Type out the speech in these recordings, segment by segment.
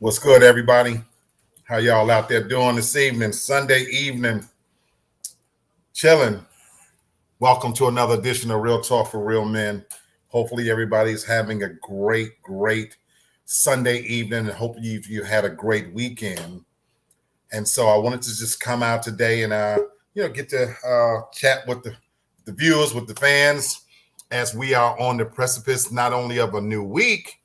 What's good, everybody? How y'all out there doing this evening, Sunday evening, chilling? Welcome to another edition of Real Talk for Real Men. Hopefully, everybody's having a great Sunday evening, and hopefully you had a great weekend. And so, I wanted to just come out today and get to chat with the viewers, with the fans, as we are on the precipice not only of a new week,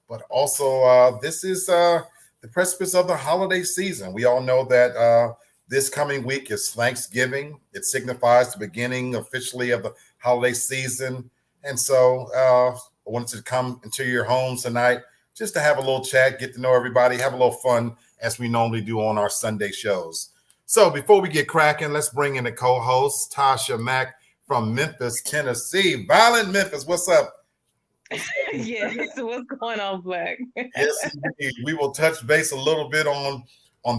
but also this is the precipice of the holiday season. We all know that this coming week is Thanksgiving. It signifies the beginning officially of the holiday season. And so I wanted to come into your homes tonight just to have a little chat, get to know everybody, have a little fun as we normally do on our Sunday shows. So before we get cracking, let's bring in the co-host, Tasha Mack from Memphis, Tennessee. Violent Memphis, what's up? Yes, what's going on, Black? Yes, indeed. We will touch base a little bit on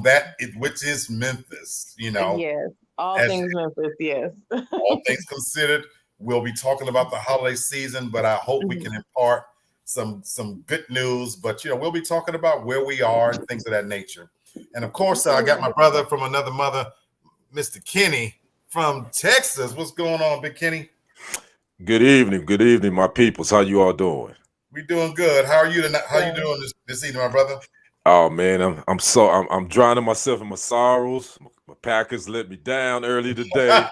that, which is Memphis. Yes, all As things Memphis, yes. all things considered, we'll be talking about the holiday season, but I hope we can impart some good news. But we'll be talking about where we are and things of that nature. And of course, I got my brother from another mother, Mr. Kenny from Texas. What's going on, Big Kenny? Good evening, my peoples. How you all doing? We doing good. How are you tonight? How you Yeah. doing this evening, my brother? Oh man, I'm drowning myself in my sorrows. My Packers let me down early today,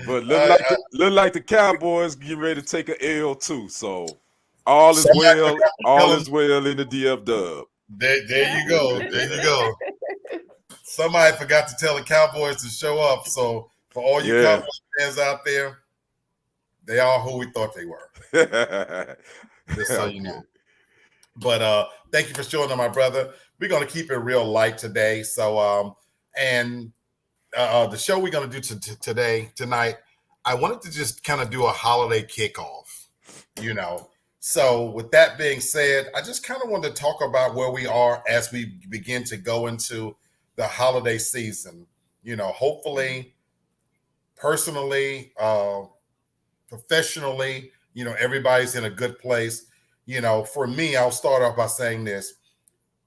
but look like the Cowboys getting ready to take a L too. So all is Somebody well, forgot to tell all him. is well in the DF Dub. There you go. There you go. Somebody forgot to tell the Cowboys to show up. So for all you Yeah. Cowboys fans out there, they are who we thought they were. Just so you know. But thank you for showing up, my brother. We're gonna keep it real light today. So and the show we're gonna do tonight, I wanted to just kind of do a holiday kickoff. So with that being said, I just kind of wanted to talk about where we are as we begin to go into the holiday season. Hopefully, personally, professionally, everybody's in a good place. For me, I'll start off by saying this.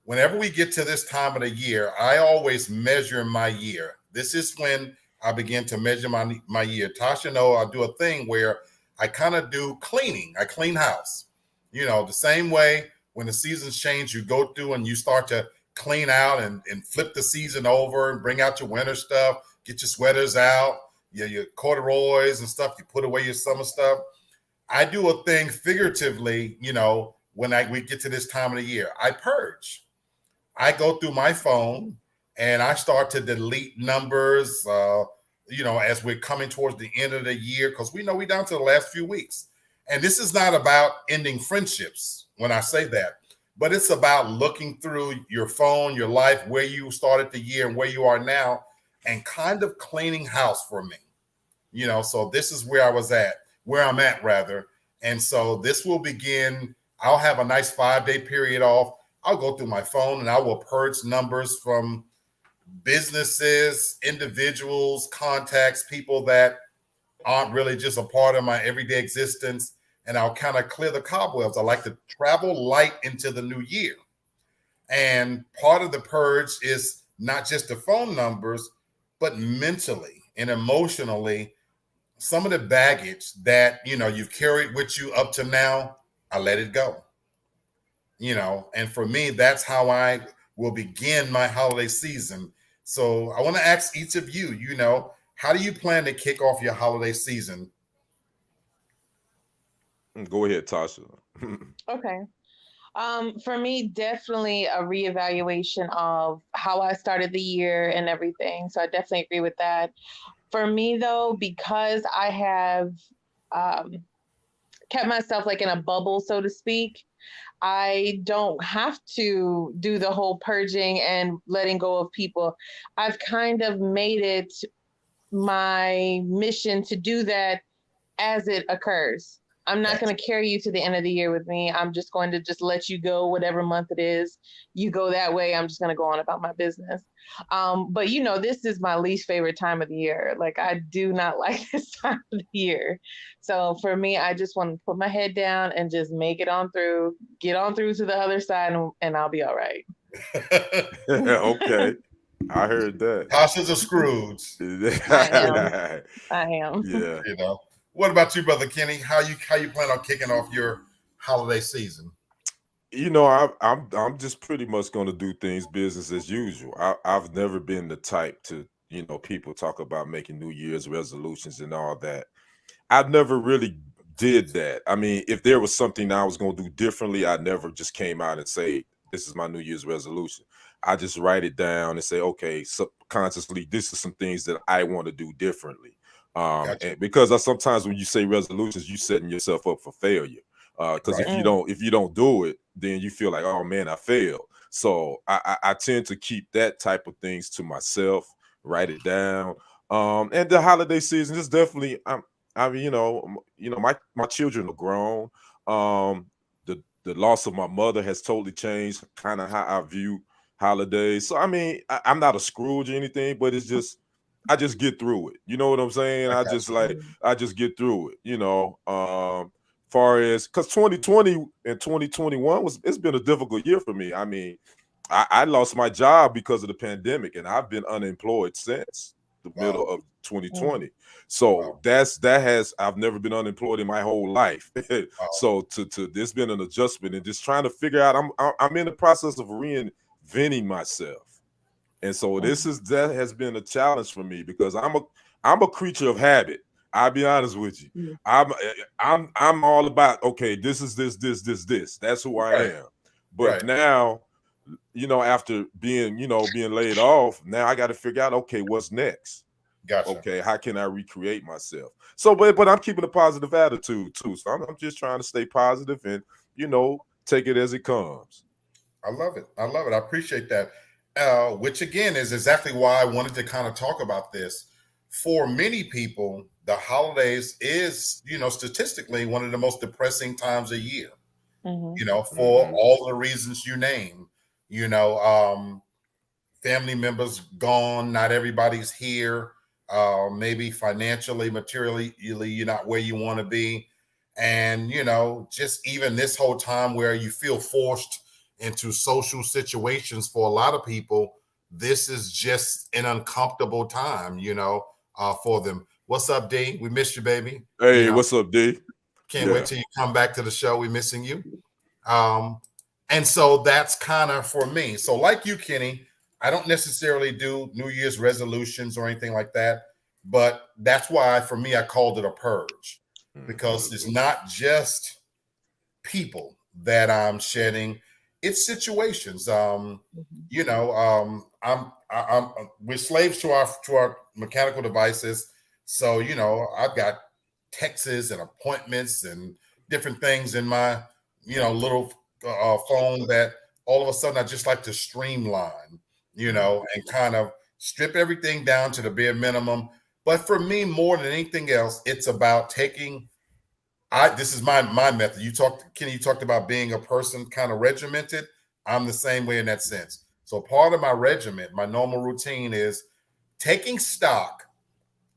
Whenever we get to this time of the year, I always measure my year. This is when I begin to measure my year. Tasha know I do a thing where I kind of do cleaning. I clean house. The same way when the seasons change, you go through and you start to clean out and flip the season over and bring out your winter stuff, get your sweaters out, your corduroys and stuff. You put away your summer stuff. I do a thing figuratively, when we get to this time of the year. I purge. I go through my phone and I start to delete numbers, as we're coming towards the end of the year, because we know we're down to the last few weeks. And this is not about ending friendships when I say that, but it's about looking through your phone, your life, where you started the year and where you are now, and kind of cleaning house for me. So this is where I'm at rather. And so this will begin. I'll have a nice 5-day period off. I'll go through my phone and I will purge numbers from businesses, individuals, contacts, people that aren't really just a part of my everyday existence. And I'll kind of clear the cobwebs. I like to travel light into the new year. And part of the purge is not just the phone numbers, but mentally and emotionally, some of the baggage that, you've carried with you up to now, I let it go. And for me, that's how I will begin my holiday season. So I want to ask each of you, how do you plan to kick off your holiday season? Go ahead, Tasha. Okay. For me, definitely a reevaluation of how I started the year and everything. So I definitely agree with that. For me, though, because I have um, kept myself like in a bubble, so to speak, I don't have to do the whole purging and letting go of people. I've kind of made it my mission to do that as it occurs. I'm not Gotcha. going to carry you to the end of the year with me. I'm just going to just let you go, whatever month it is. You go that way. I'm just going to go on about my business. But this is my least favorite time of the year. Like I do not like this time of the year. So for me, I just want to put my head down and just make it on through, get on through to the other side, and I'll be all right. Okay, I heard that. Tasha's a Scrooge. I am. I am. Yeah. You know. What about you, Brother Kenny? How you plan on kicking off your holiday season? You know, I'm just pretty much going to do things business as usual. I've never been the type to, people talk about making New Year's resolutions and all that. I never really did that. I mean, if there was something I was going to do differently, I never just came out and say, this is my New Year's resolution. I just write it down and say, okay, subconsciously, this is some things that I want to do differently. Gotcha. And because sometimes when you say resolutions, you setting yourself up for failure. Because Right. if you don't do it, then you feel like, oh man, I failed. So I tend to keep that type of things to myself, write it down. And the holiday season is definitely I mean, my children are grown. The loss of my mother has totally changed kind of how I view holidays. So I mean, I'm not a Scrooge or anything, but it's just I just get through it. You know what I'm saying? I I got just you. I just get through it. Far as because 2020 and 2021 it's been a difficult year for me. I mean, I lost my job because of the pandemic, and I've been unemployed since the middle Wow. of 2020. So Wow. I've never been unemployed in my whole life. Wow. So to this been an adjustment and just trying to figure out. I'm in the process of reinventing myself, and so that has been a challenge for me because I'm a creature of habit. I'll be honest with you. Mhm. I'm all about, okay, this is this. That's who I Right. am. But Right. now, after being laid off, now I got to figure out, okay, what's next? Gotcha. Okay, how can I recreate myself? So, but I'm keeping a positive attitude too. So I'm just trying to stay positive and take it as it comes. I love it. I love it. I appreciate that. Which again is exactly why I wanted to kind of talk about this. For many people, the holidays is, statistically one of the most depressing times a year. For all the reasons you name. Family members gone, not everybody's here. Maybe financially, materially, you're not where you want to be. And, just even this whole time where you feel forced into social situations for a lot of people, this is just an uncomfortable time, for them. What's up, D? We missed you, baby. Hey, what's up, D? Can't wait till you come back to the show. We're missing you. And so that's kind of for me. So like you, Kenny, I don't necessarily do New Year's resolutions or anything like that, but that's why for me, I called it a purge because it's not just people that I'm shedding, it's situations. We're slaves to our mechanical devices. So, I've got texts and appointments and different things in my, little phone that all of a sudden I just like to streamline, and kind of strip everything down to the bare minimum. But for me, more than anything else, it's about taking. This is my method. Kenny, you talked about being a person kind of regimented. I'm the same way in that sense. So part of my regiment, my normal routine is taking stock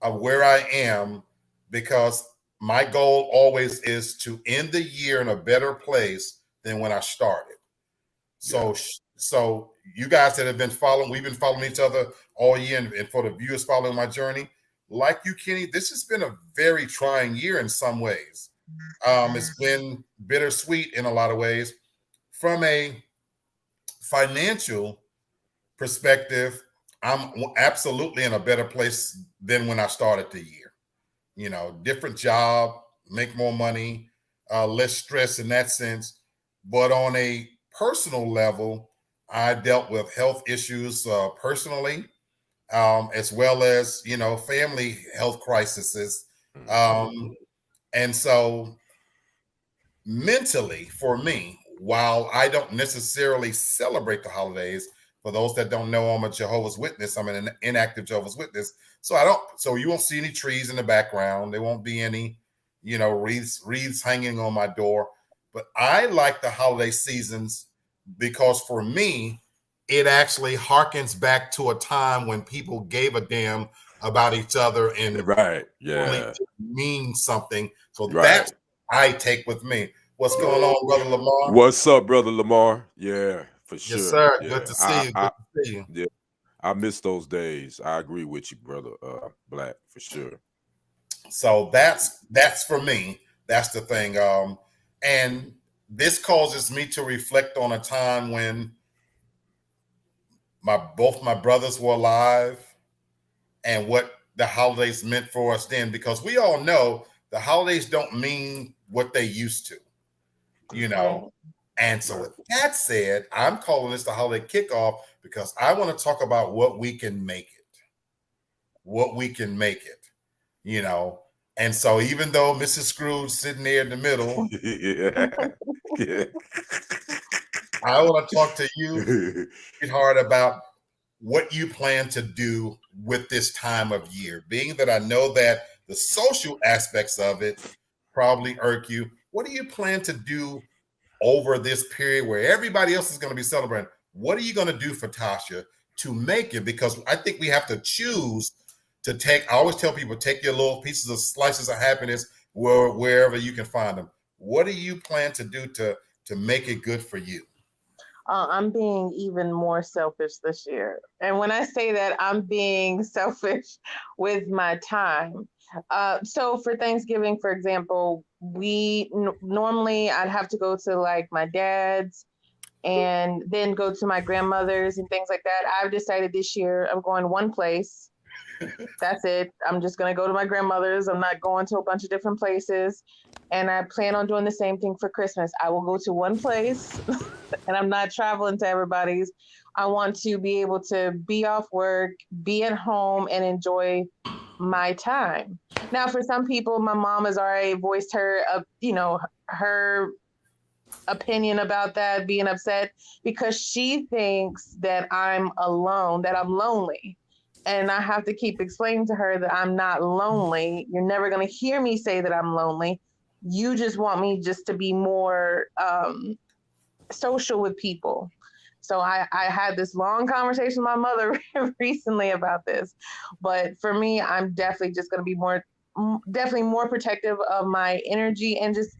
of where I am because my goal always is to end the year in a better place than when I started. So you guys that have been following, we've been following each other all year, and for the viewers following my journey, like you, Kenny, this has been a very trying year in some ways. It's been bittersweet in a lot of ways. From a financial perspective, I'm absolutely in a better place than when I started the year. Different job, make more money, less stress in that sense. But on a personal level, I dealt with health issues personally, as well as, family health crises. And so mentally, for me, while I don't necessarily celebrate the holidays, for those that don't know, I'm a Jehovah's Witness. I'm an inactive Jehovah's Witness. So you won't see any trees in the background. There won't be any, wreaths hanging on my door. But I like the holiday seasons because for me, it actually harkens back to a time when people gave a damn about each other and Right. really Yeah. mean something. So Right. that's I take with me. What's going on, brother Lamar? What's up, brother Lamar? Yeah. for Yes, sure. sir. Yeah, Good to see you. Good to see you. yeah, I miss those days. I agree with you, brother. Black, for sure. So that's for me. That's the thing. And this causes me to reflect on a time when both my brothers were alive and what the holidays meant for us then, because we all know the holidays don't mean what they used to, you know. Right. And so with that said, I'm calling this the holiday kickoff because I want to talk about what we can make it. What we can make it, you know. And so even though Mrs. Scrooge sitting there in the middle, Yeah. I want to talk to you, sweetheart, about what you plan to do with this time of year. Being that I know that the social aspects of it probably irk you, what do you plan to do over this period where everybody else is going to be celebrating? What are you going to do for Tasha to make it? Because I think we have to choose to take, I always tell people, take your little pieces of slices of happiness wherever you can find them. What do you plan to do to make it good for you? I'm being even more selfish this year. And when I say that, I'm being selfish with my time. So for Thanksgiving, for example, we normally I'd have to go to like my dad's and then go to my grandmother's and things like that. I've decided this year I'm going one place. That's it. I'm just going to go to my grandmother's. I'm not going to a bunch of different places. And I plan on doing the same thing for Christmas. I will go to one place and I'm not traveling to everybody's. I want to be able to be off work, be at home, and enjoy my time. Now, for some people, my mom has already voiced her opinion about that, being upset because she thinks that I'm alone, that I'm lonely. And I have to keep explaining to her that I'm not lonely. You're never going to hear me say that I'm lonely. You just want me just to be more social with people. So I had this long conversation with my mother recently about this. But for me, I'm definitely just going to be definitely more protective of my energy and just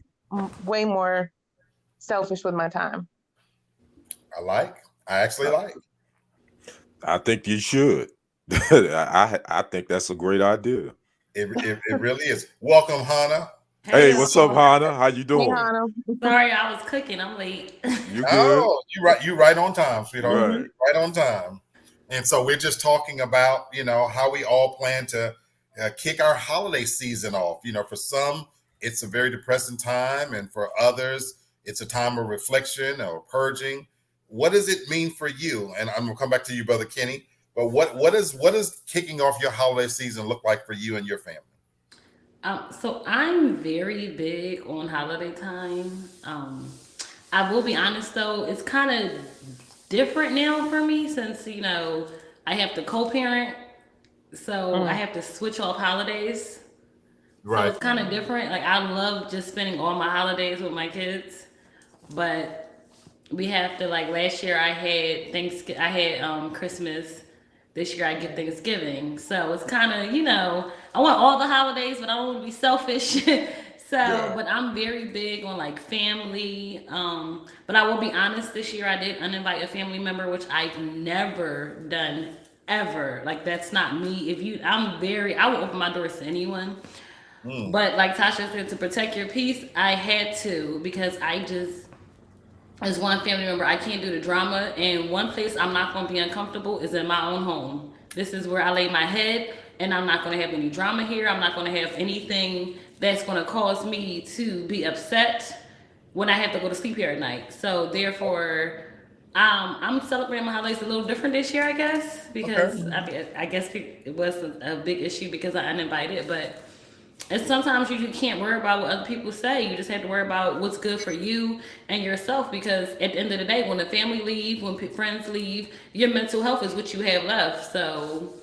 way more selfish with my time. I actually like. I think you should. I think that's a great idea. It really is. Welcome, Hannah. Hey, what's up, Hannah? How you Hey, doing? Hannah. Sorry, I was cooking. I'm late. You good? Oh, you right on time, sweetheart. Right. Right on time. And so we're just talking about, how we all plan to kick our holiday season off. For some, it's a very depressing time, and for others, it's a time of reflection or purging. What does it mean for you? And I'm gonna come back to you, Brother Kenny. But what is kicking off your holiday season look like for you and your family? So I'm very big on holiday time. I will be honest though, it's kind of different now for me since I have to co-parent, so I have to switch off holidays. So Right. it's kind of different. Like I love just spending all my holidays with my kids, but we have to like last year I had Christmas. This year I get Thanksgiving. So it's kind of, I want all the holidays, but I don't want to be selfish. Yeah. But I'm very big on like family. But I will be honest, this year I did uninvite a family member, which I've never done ever. Like that's not me. I will open my doors to anyone. But like Tasha said, to protect your peace, I had to because as one family member, I can't do the drama. And one place I'm not going to be uncomfortable is in my own home. This is where I lay my head, and I'm not going to have any drama here. I'm not going to have anything that's going to cause me to be upset when I have to go to sleep here at night. So therefore, I'm celebrating my holidays a little different this year, I guess, because I guess it was a big issue because I uninvited, but. And sometimes you can't worry about what other people say. You just have to worry about what's good for you and yourself. Because at the end of the day, when the family leave, when friends leave, your mental health is what you have left. So,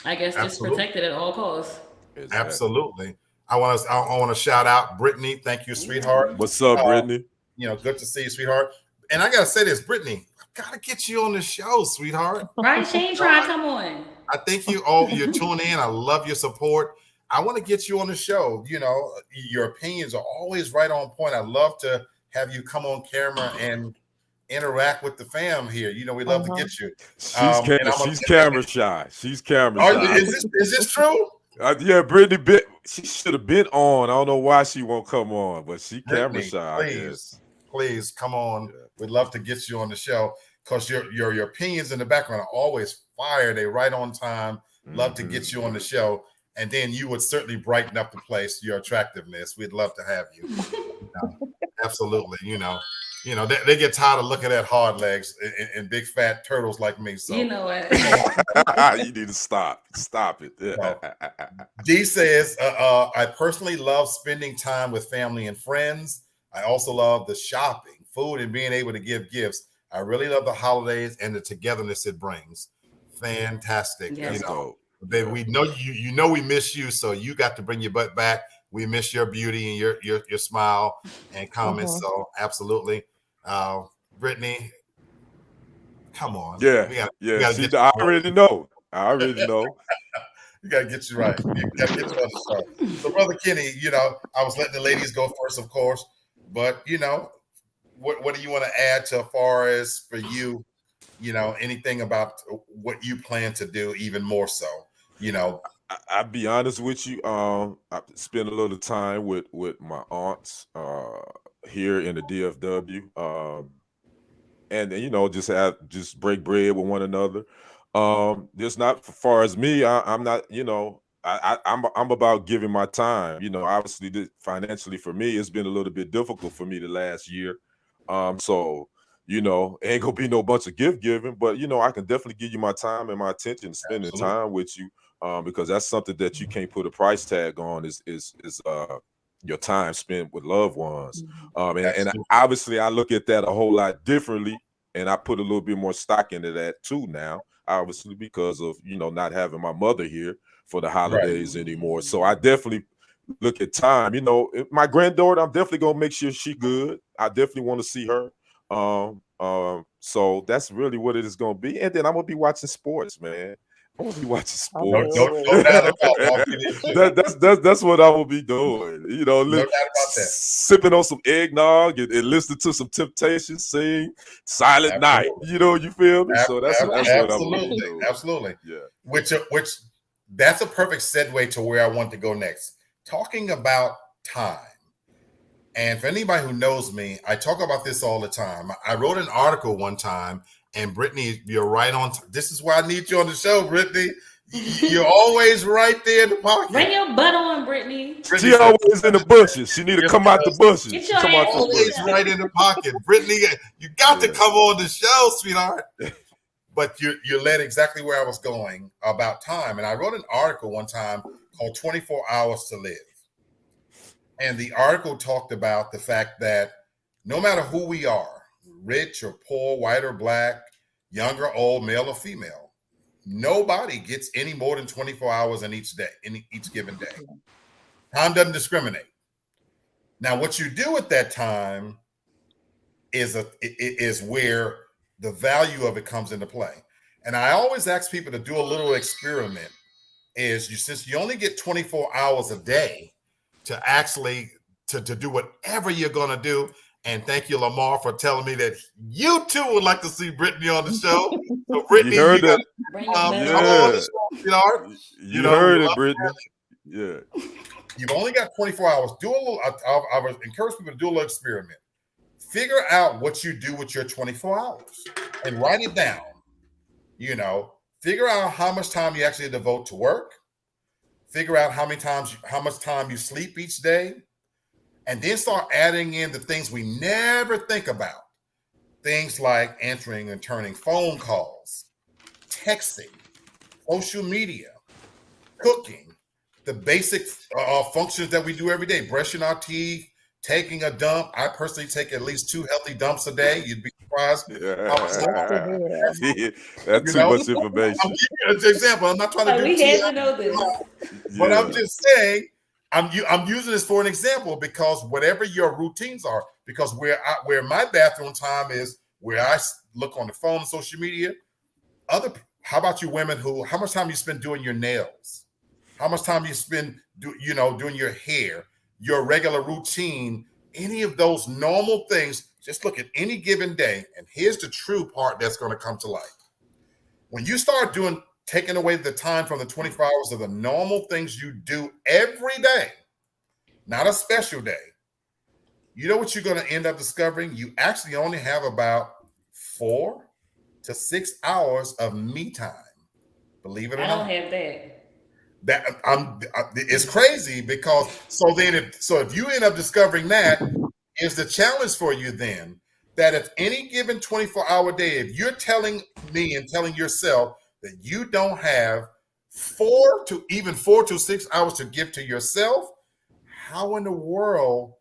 I guess just protect it at all costs. Exactly. Absolutely. I want to shout out Brittany. Thank you, sweetheart. What's up, Brittany? Good to see you, sweetheart. And I gotta say this, Brittany, I gotta get you on the show, sweetheart. Right, Shane, try come on. I think you're tuning in. I love your support. I want to get you on the show. Your opinions are always right on point. I love to have you come on camera and interact with the fam here. You know, we love to get you. She's camera shy. She's camera shy. Is this true? Yeah, Brittany, she should have been on. I don't know why she won't come on, but she camera shy. Please come on. Yeah. We'd love to get you on the show because your opinions in the background are always fire. They right on time. Love to get you on the show, and then you would certainly brighten up the place. Your attractiveness. We'd love to have you. Absolutely. You know, they get tired of looking at hard legs and big fat turtles like me. So you know what? You need to stop it. No. D says, I personally love spending time with family and friends. I also love the shopping, food, and being able to give gifts. I really love the holidays and the togetherness it brings. Fantastic. Yes. Baby, we know you know we miss you, so you got to bring your butt back. We miss your beauty and your smile and comments. So absolutely. Brittany, come on. Yeah. I already know. We got to get you right. We got to get you on the show. So, Brother Kenny, I was letting the ladies go first, of course. But, what do you want to add to as far as for you, anything about what you plan to do even more so, I'll be honest with you. I spent a little time with my aunts here in the DFW. And just break bread with one another. Just not as far as me. I'm not, I'm about giving my time. Obviously, financially for me, it's been a little bit difficult for me the last year. So ain't gonna be no bunch of gift giving, but I can definitely give you my time and my attention, spending time with you, because that's something that you can't put a price tag on. Is your time spent with loved ones. And obviously I look at that a whole lot differently, and I put a little bit more stock into that too now, obviously because of not having my mother here for the holidays anymore. So I definitely look at time. My granddaughter, I'm definitely gonna make sure she good. I definitely want to see her. So that's really what it is gonna be. And then I'm gonna be watching sports, man. I won't be watching sports. That's what I will be doing. Sipping on some eggnog and listening to some Temptation sing Silent Night. You feel me? So that's what I will be doing. Absolutely. Yeah. Which that's a perfect segue to where I want to go next. Talking about time. And for anybody who knows me, I talk about this all the time. I wrote an article one time, and Brittany, you're right on. This is why I need you on the show, Brittany. You're always right there in the pocket. Bring your butt on, Brittany. She always in the bushes. She need to come out the bushes. Get your come ass out always right in the pocket. Brittany, you got to come on the show, sweetheart. But you led exactly where I was going about time. And I wrote an article one time called 24 Hours to Live. And the article talked about the fact that no matter who we are, rich or poor, white or black, young or old, male or female, nobody gets any more than 24 hours in each day, in each given day. Time doesn't discriminate. Now, what you do at that time is where the value of it comes into play. And I always ask people to do a little experiment. Since you only get 24 hours a day to actually to do whatever you're going to do. And thank you, Lamar, for telling me that you too would like to see Brittany on the show. So, Brittany, you heard that? Come on the show, sweetheart. You heard it, Brittany. Yeah. You've only got 24 hours. Do a little. I would encourage people to do a little experiment. Figure out what you do with your 24 hours and write it down. Figure out how much time you actually devote to work. Figure out how much time you sleep each day. And then start adding in the things we never think about. Things like answering and turning phone calls, texting, social media, cooking, the basic functions that we do every day, brushing our teeth, taking a dump. I personally take at least 2 healthy dumps a day. You'd be surprised. That's too much information. I'm giving you an example. I'm not trying to do we had to know this. But I'm just saying, I'm using this for an example because whatever your routines are, because where my bathroom time is, where I look on the phone and social media. How about you women how much time you spend doing your nails? How much time you spend doing your hair, your regular routine any of those normal things, just look at any given day. And here's the true part that's going to come to light. When you start taking away the time from the 24 hours of the normal things you do every day, not a special day, you know what you're going to end up discovering? You actually only have about 4 to 6 hours of me time. Believe it or I not. don't have that. It's crazy because if you end up discovering that, is the challenge for you then that if any given 24-hour day, if you're telling me and telling yourself that you don't have 4 to 6 hours to give to yourself, how in the world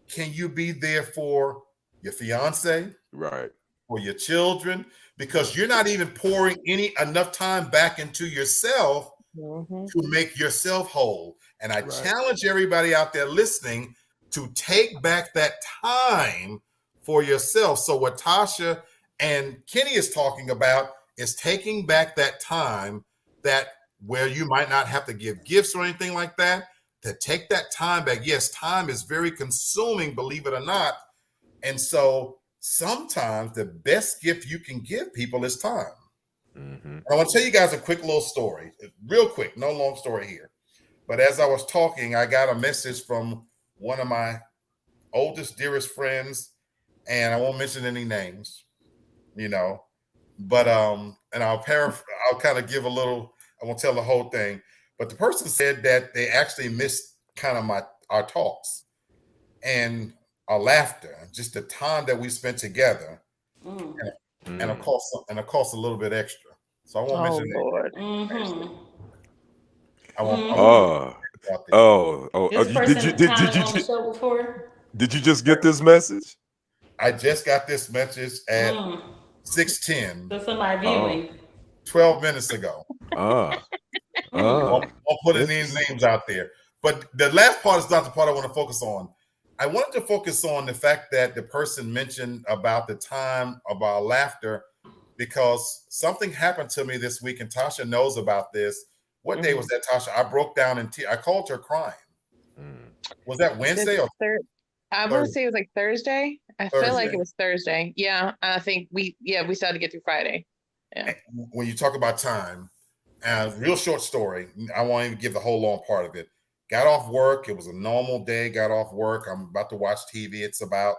can you be there for your fiance, Right. for your children? Because you're not even pouring enough time back into yourself to make yourself whole. And I challenge everybody out there listening to take back that time for yourself. So what Tasha and Kenny is talking about is taking back that time that where you might not have to give gifts or anything like that, to take that time back. Yes, time is very consuming, believe it or not. And so sometimes the best gift you can give people is time. I want to tell you guys a quick little story, real quick, no long story here. But as I was talking, I got a message from one of my oldest, dearest friends, and I won't mention any names, but and I'll kind of give a little, I won't tell the whole thing, but the person said that they actually missed kind of our talks and our laughter, just the time that we spent together, and of course a little bit extra. So I won't mention Lord. I won't. This person Did commented on the show before. Did you just get this message? I just got this message at 6:10. So somebody viewing. 12 minutes ago. I'll put any names out there. But the last part is not the part I want to focus on. I wanted to focus on the fact that the person mentioned about the time of our laughter, because something happened to me this week, and Tasha knows about this. What day was that, Tasha? I broke down in tears. I called her crying. Was that Wednesday or I want to say it was like Thursday. I feel like it was Thursday. Yeah, I think we started to get through Friday. Yeah. When you talk about time, real short story. I won't even give the whole long part of it. Got off work. It was a normal day. Got off work. I'm about to watch TV. It's about,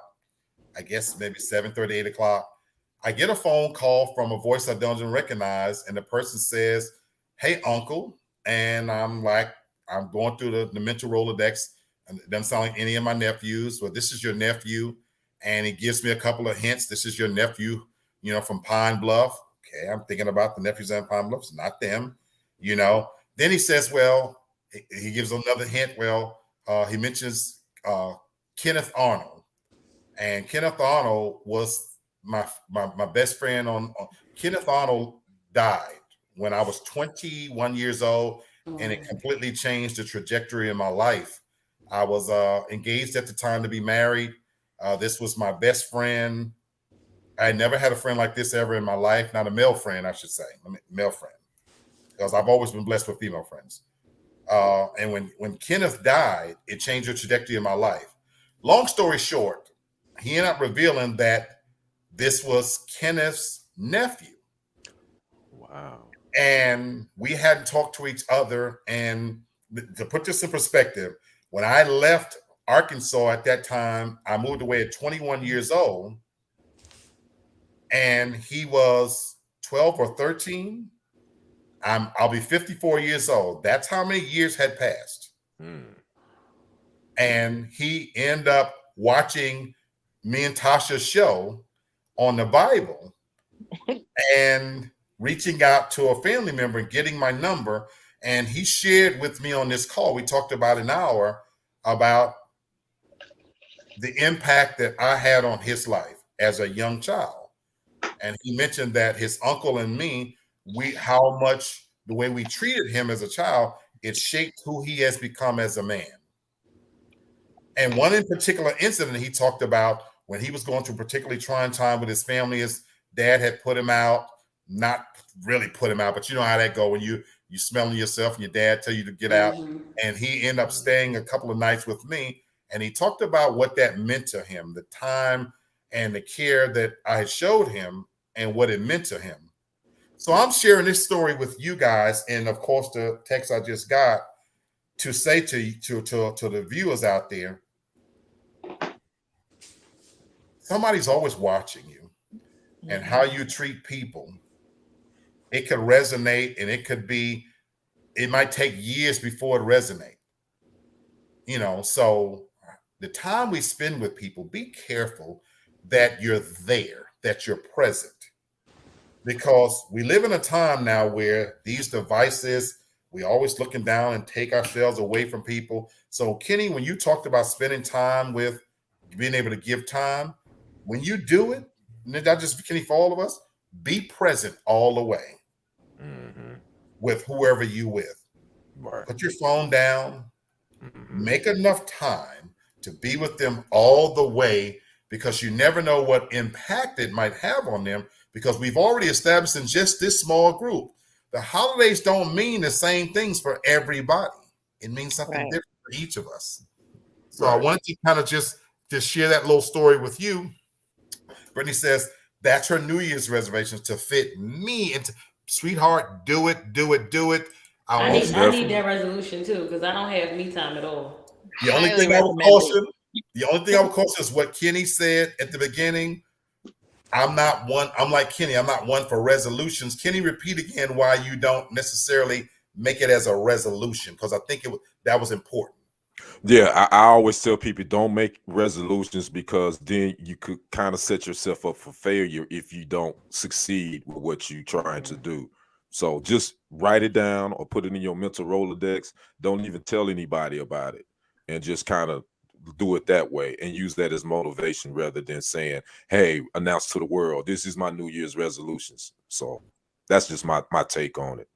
I guess, maybe 7:30, 8 o'clock. I get a phone call from a voice I don't even recognize, and the person says, "Hey, Uncle." And I'm like, I'm going through the mental Rolodex, and it doesn't sound like any of my nephews. Well, this is your nephew. And he gives me a couple of hints. This is your nephew, from Pine Bluff. Okay, I'm thinking about the nephews in Pine Bluff. It's not them, Then he says, well, he gives another hint. Well, he mentions Kenneth Arnold. And Kenneth Arnold was my best friend Kenneth Arnold died when I was 21 years old, and it completely changed the trajectory of my life. I was engaged at the time to be married. This was my best friend. I never had a friend like this ever in my life. Not a male friend, I should say, male friend, because I've always been blessed with female friends. And when Kenneth died, it changed the trajectory of my life. Long story short, he ended up revealing that this was Kenneth's nephew. Wow. And we hadn't talked to each other. And to put this in perspective, when I left Arkansas at that time, I moved away at 21 years old, and he was 12 or 13. I'll be 54 years old. That's how many years had passed. And he ended up watching me and Tasha's show on the Bible and reaching out to a family member and getting my number. And he shared with me on this call, we talked about an hour about the impact that I had on his life as a young child. And he mentioned that his uncle and me, how much the way we treated him as a child, it shaped who he has become as a man. And one in particular incident he talked about when he was going through a particularly trying time with his family, his dad had put him out, not really put him out, but you know how that go when you smelling yourself and your dad tell you to get out. And he ended up staying a couple of nights with me. And he talked about what that meant to him, the time and the care that I showed him and what it meant to him. So I'm sharing this story with you guys, and of course the text I just got to say to the viewers out there, somebody's always watching you, and how you treat people. It could resonate, and it might take years before it resonates. So the time we spend with people, be careful that you're there, that you're present. Because we live in a time now where these devices, we always looking down and take ourselves away from people. So Kenny, when you talked about spending time with, being able to give time, when you do it, not just Kenny, for all of us, be present all the way with whoever you with. Right. Put your phone down, make enough time to be with them all the way, because you never know what impact it might have on them, because we've already established in just this small group, the holidays don't mean the same things for everybody. It means something different for each of us. So I wanted to kind of just share that little story with you. Brittany says that's her New Year's resolutions, to fit me into, sweetheart, do it. I need that resolution too, because I don't have me time at all. The only thing I would caution is what Kenny said at the beginning. I'm like Kenny, I'm not one for resolutions. Kenny, repeat again why you don't necessarily make it as a resolution, because I think that was important. Yeah, I always tell people, don't make resolutions, because then you could kind of set yourself up for failure if you don't succeed with what you're trying to do. So just write it down or put it in your mental Rolodex. Don't even tell anybody about it, and just kind of do it that way and use that as motivation, rather than saying, hey, announce to the world, this is my New Year's resolutions. So that's just my take on it.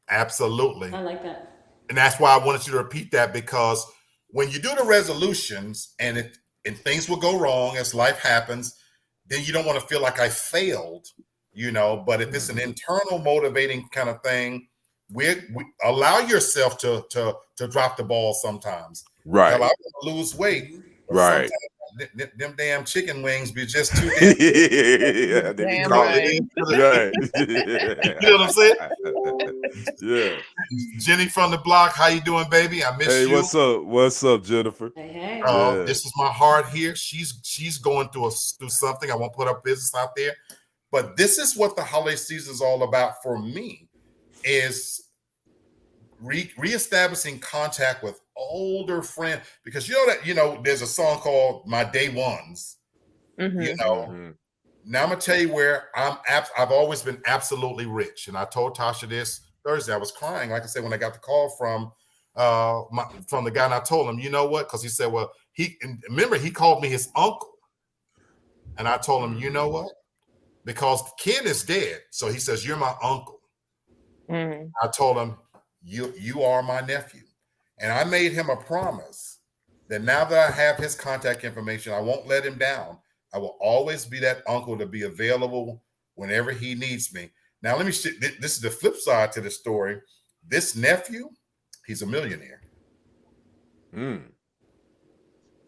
Absolutely. I like that. And that's why I wanted you to repeat that, because when you do the resolutions and things will go wrong as life happens, then you don't want to feel like I failed, but if it's an internal motivating kind of thing, we allow yourself to drop the ball sometimes. Right. Hell, I want to lose weight. Right. Them damn chicken wings be just too yeah, damn right. Right. You know what I'm saying? Yeah. Jenny from the block, how you doing, baby? I miss you. Hey, what's up, Jennifer? Hey. This is my heart here. She's going through something. I won't put her business out there, but this is what the holiday season is all about for me, is reestablishing contact with older friends, because there's a song called My Day Ones. Now I'm gonna tell you where I've always been absolutely rich, and I told Tasha this Thursday. I was crying, like I said, when I got the call from the guy, and I told him, you know what, because he said, well, he called me his uncle, and I told him, you know what, because the kid is dead, so he says, you're my uncle. I told him, you are my nephew. And I made him a promise that now that I have his contact information, I won't let him down. I will always be that uncle to be available whenever he needs me. Now, this is the flip side to the story. This nephew, he's a millionaire.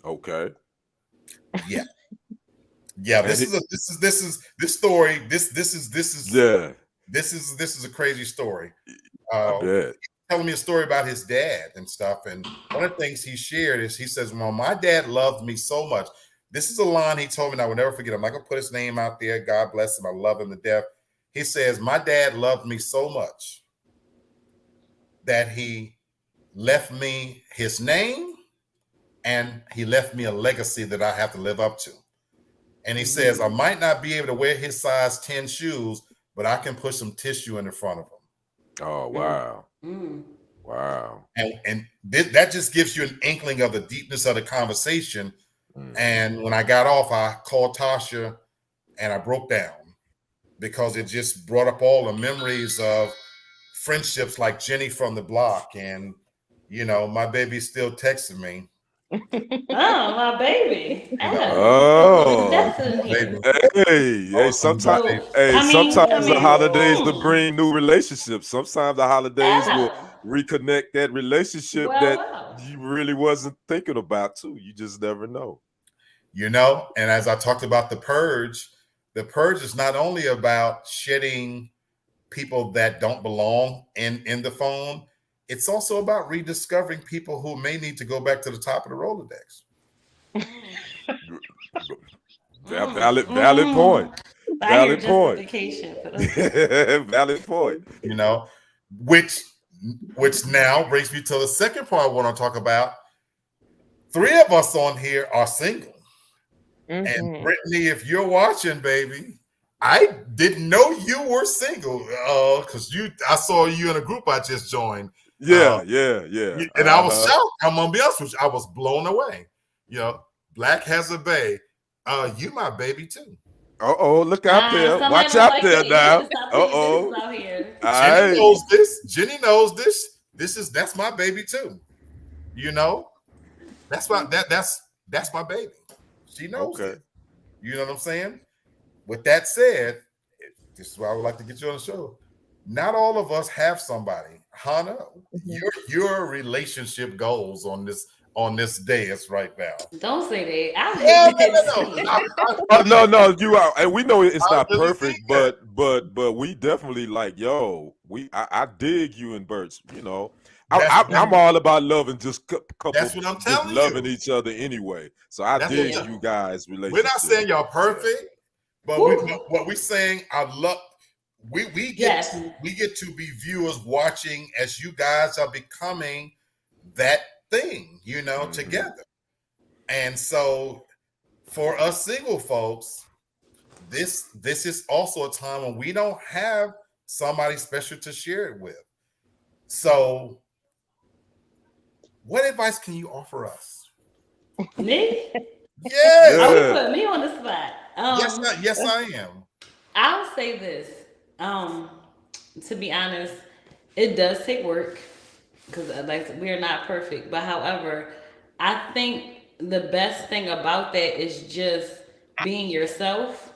Okay. Yeah. Yeah. This is a crazy story. I bet. Telling me a story about his dad and stuff. And one of the things he shared is, he says, well, my dad loved me so much. This is a line he told me, and I will never forget. I'm not going to put his name out there. God bless him. I love him to death. He says, my dad loved me so much that he left me his name, and he left me a legacy that I have to live up to. And he says, I might not be able to wear his size 10 shoes, but I can put some tissue in the front of him. Oh, wow. Wow. And that just gives you an inkling of the deepness of the conversation. And when I got off, I called Tasha and I broke down, because it just brought up all the memories of friendships like Jenny from the block. And, my baby's still texting me. Oh, my baby. Oh, baby. Hey, sometimes the holidays will bring new relationships. Sometimes the holidays will reconnect that relationship you really wasn't thinking about too. You just never know. You know, and as I talked about the purge is not only about shedding people that don't belong in the phone. It's also about rediscovering people who may need to go back to the top of the Rolodex. Valid point. I hear Valid point. justification for this. Valid point. You know, which now brings me to the second part I want to talk about. 3 of us on here are single. Mhm. And Brittany, if you're watching, baby, I didn't know you were single because I saw you in a group I just joined. Yeah. And I was shocked. I'm gonna be honest with you, I was blown away. You know, Black has a bae. You my baby too. Uh-oh, look out there. Watch out there now. Uh-oh. Jenny knows this. Jenny knows this. That's my baby too. You know, that's my baby. She knows it. You know what I'm saying? With that said, this is why I would like to get you on the show. Not all of us have somebody. Hannah, your relationship goals on this dais right now. Don't say that. No. You are, and we know it's not perfect, but we definitely like, I dig you and Bert's. You know, I'm all about loving just couple. That's what I'm telling you. Loving each other anyway. So I dig you guys' relationship. We're not saying y'all perfect, but what we're saying, I love. We get to be viewers watching as you guys are becoming that thing, you know, together. And so for us single folks, this is also a time when we don't have somebody special to share it with. So what advice can you offer us? Me? Yes. Oh, you put me on the spot. Yes, I am. I'll say this. To be honest, it does take work because we're not perfect. But however, I think the best thing about that is just being yourself,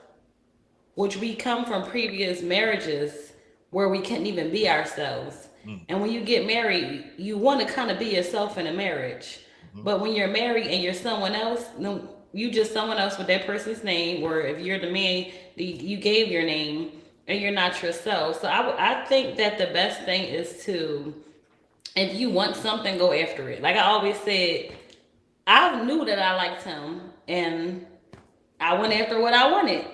which we come from previous marriages where we couldn't even be ourselves. And when you get married, you want to kind of be yourself in a marriage. But when you're married and you're someone else, no, you just someone else with that person's name, or if you're the man, you gave your name and you're not yourself. So I think that the best thing is to, if you want something, go after it. Like I always said, I knew that I liked him and I went after what I wanted.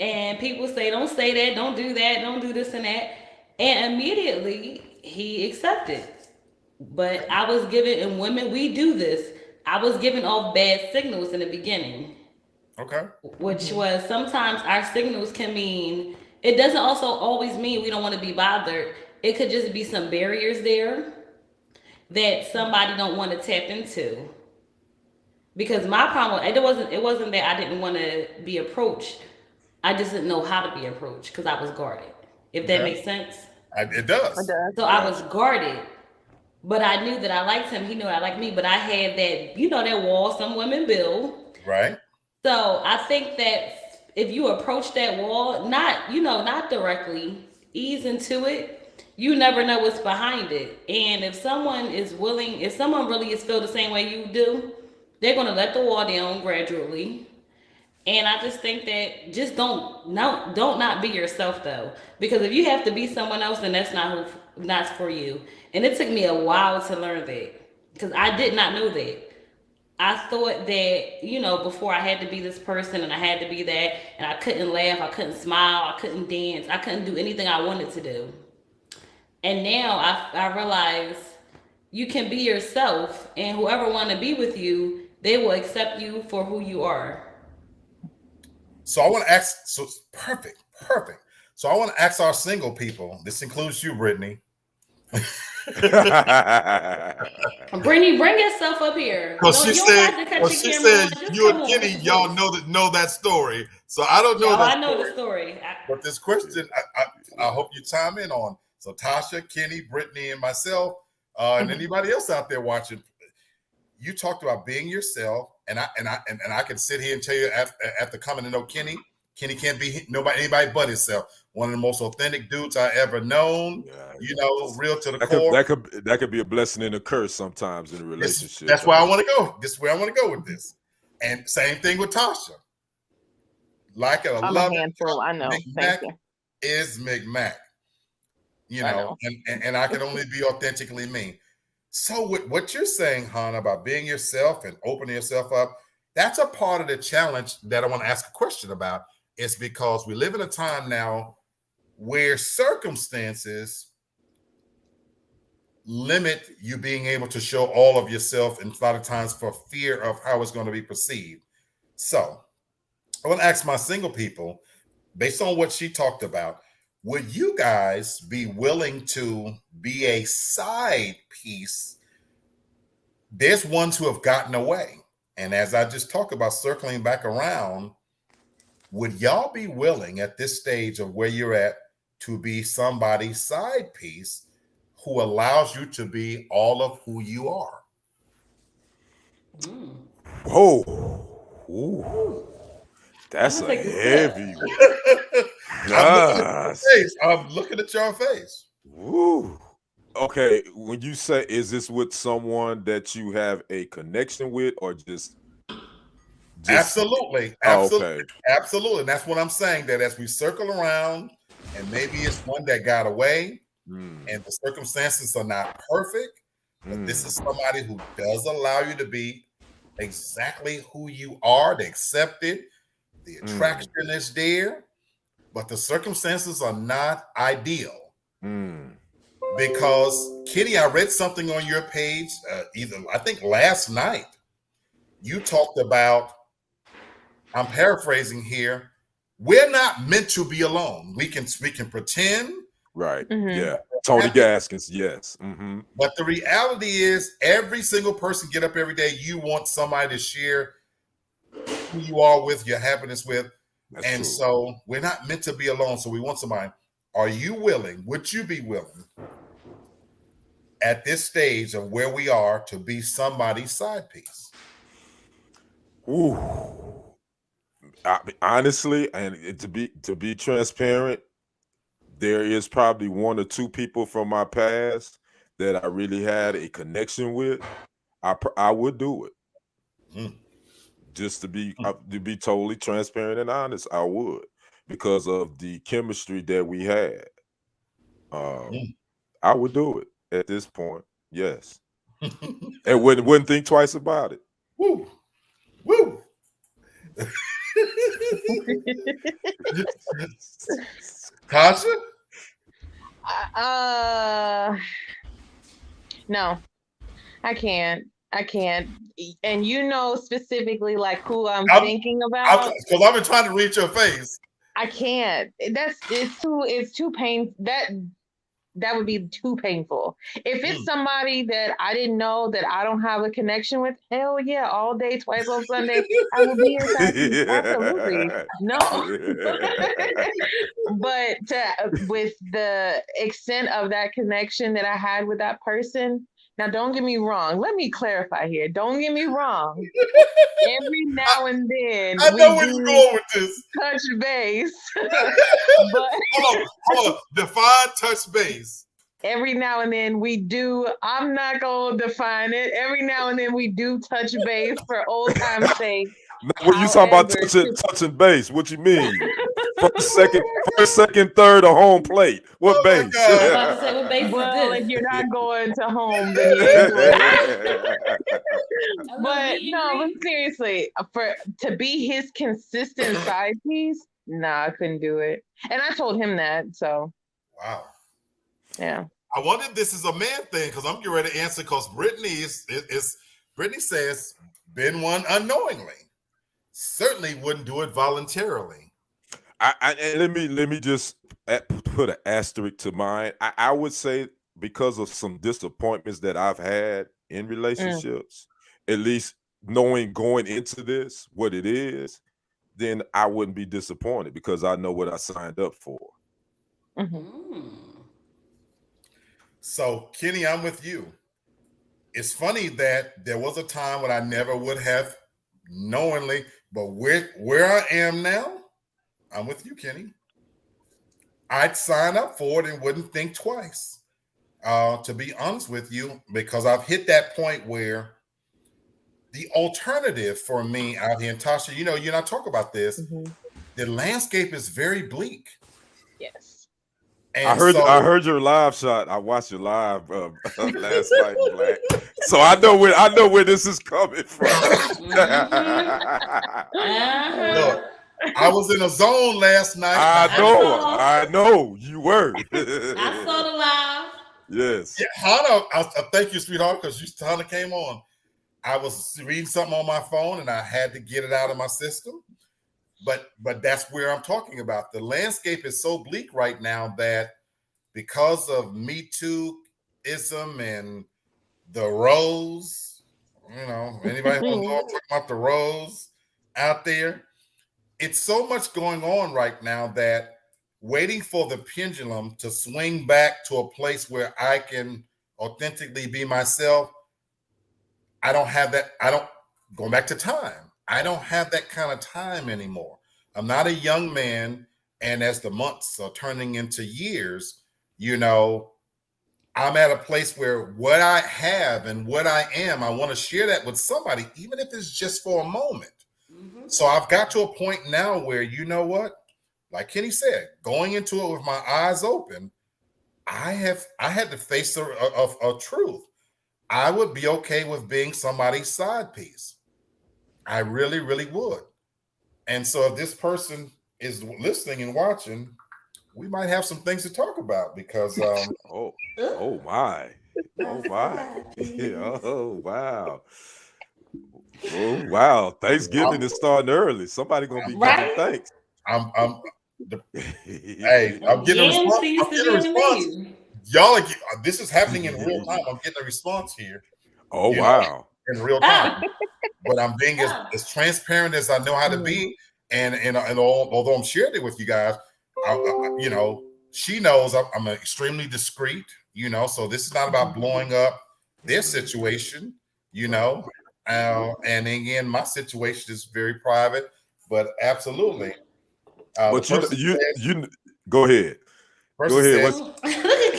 And people say, don't say that, don't do that, don't do this and that. And immediately he accepted. But I was given, and women, we do this. I was given off bad signals in the beginning. Okay. Which was sometimes our signals can mean, it doesn't also always mean we don't want to be bothered. It could just be some barriers there that somebody don't want to tap into. Because my problem, it wasn't that I didn't want to be approached. I just didn't know how to be approached because I was guarded. If that makes sense. It does. So I was guarded. But I knew that I liked him. He knew I liked me. But I had that, that wall some women build. Right. So I think that if you approach that wall, not directly, ease into it, you never know what's behind it. And if someone really is feel the same way you do, they're going to let the wall down gradually. And I just think that just don't not be yourself though. Because if you have to be someone else, then that's not for you. And it took me a while to learn that because I did not know that. I thought that, before I had to be this person and I had to be that, and I couldn't laugh, I couldn't smile, I couldn't dance, I couldn't do anything I wanted to do. And now I realize you can be yourself, and whoever want to be with you, they will accept you for who you are. So I want to ask, perfect. So I want to ask our single people, this includes you, Brittany. Brittany, bring yourself up here. She said you and Kenny, y'all know that story. So I don't know that. I know the story. But this question, I hope you chime in on. So Tasha, Kenny, Brittany, and myself, and anybody else out there watching, you talked about being yourself, and I can sit here and tell you after coming to know Kenny, Kenny can't be anybody but himself. One of the most authentic dudes I ever known. Real to the core. That could be a blessing and a curse sometimes in a relationship. That's where I want to go. This is where I want to go with this. And same thing with Tasha. Like it or I'm love a handful. I know. Thank you. Is McMac. And I can only be authentically me. So with what you're saying, Han, about being yourself and opening yourself up, that's a part of the challenge that I want to ask a question about. Is because we live in a time now where circumstances limit you being able to show all of yourself, and a lot of times for fear of how it's going to be perceived. So I want to ask my single people, based on what she talked about, would you guys be willing to be a side piece? There's ones who have gotten away. And as I just talked about circling back around, would y'all be willing at this stage of where you're at to be somebody's side piece who allows you to be all of who you are? Whoa. Ooh. That's a heavy one. I'm looking at your face. Woo. Okay, when you say, is this with someone that you have a connection with, or just absolutely. Okay. Absolutely. And that's what I'm saying, that as we circle around, and maybe it's one that got away, and the circumstances are not perfect, but this is somebody who does allow you to be exactly who you are, to accept it. The attraction is there, but the circumstances are not ideal. Because, Kitty, I read something on your page, I think last night. You talked about, I'm paraphrasing here, we're not meant to be alone. We can pretend. Right. Yeah. Tony Gaskins. Yes. But the reality is, every single person get up every day. You want somebody to share who you are with, your happiness with. That's and true. So we're not meant to be alone. So we want somebody. Are you willing? Would you be willing at this stage of where we are to be somebody's side piece? Ooh. Honestly, and to be transparent, there is probably one or two people from my past that I really had a connection with. I would do it. Just to be totally transparent and honest, I would, because of the chemistry that we had. I would do it at this point. Yes. And wouldn't think twice about it. Woo. Woo. Tasha? No, I can't. And specifically like who I'm thinking about. Because I've been trying to read your face. I can't. It's too painful. That would be too painful. If it's somebody that I didn't know, that I don't have a connection with, hell yeah, all day, twice on Sunday, I will be your side piece. Absolutely. No. But with the extent of that connection that I had with that person, now don't get me wrong. Let me clarify here. Don't get me wrong. Every now and then, I know where you're going with this. Touch base. But hold on. Define touch base. Every now and then we do. I'm not gonna define it. Every now and then we do touch base for old time's sake. When you talking about touching base, what you mean? First, second, third, or home plate? What base? Well, if you're not going to home, then you ain't doing it. But seriously, to be his consistent side piece, nah, I couldn't do it. And I told him that. So wow. Yeah. I wonder if this is a man thing, because I'm getting ready to answer, because Brittany Brittany says, been one unknowingly. Certainly wouldn't do it voluntarily. And let me just put an asterisk to mine. I would say, because of some disappointments that I've had in relationships, at least knowing going into this what it is, then I wouldn't be disappointed, because I know what I signed up for. So, Kenny, I'm with you. It's funny that there was a time when I never would have knowingly, but where I am now, I'm with you, Kenny. I'd sign up for it and wouldn't think twice. To be honest with you, because I've hit that point where the alternative for me out here, and Tasha, you and I talk about this, the landscape is very bleak. Yes. I And heard your live shot. I watched your live last night, Black. So I know where this is coming from. Look, I was in a zone last night. I know you were. I saw the live. Yes. Yeah, Hannah, thank you, sweetheart, because Hannah came on. I was reading something on my phone and I had to get it out of my system. But that's where I'm talking about. The landscape is so bleak right now that because of Me Too-ism and the rose, anybody who knows talking about the rose out there, it's so much going on right now that waiting for the pendulum to swing back to a place where I can authentically be myself, I don't have that. Going back to time, I don't have that kind of time anymore. I'm not a young man. And as the months are turning into years, I'm at a place where what I have and what I am, I want to share that with somebody, even if it's just for a moment. So I've got to a point now where, you know what, like Kenny said, going into it with my eyes open, I had to face a truth. I would be okay with being somebody's side piece. I really, really would. And so if this person is listening and watching, we might have some things to talk about because oh my. Oh my. Oh wow. Oh wow. Thanksgiving is starting early. Somebody gonna be giving thanks. Hey, I'm getting a response. Y'all, this is happening in real time. I'm getting a response here. Oh wow. In real time. But I'm being as transparent as I know how to be. And although I'm sharing it with you guys, she knows I'm extremely discreet, so this is not about blowing up their situation, and again, my situation is very private, but absolutely. But you go ahead. Go ahead.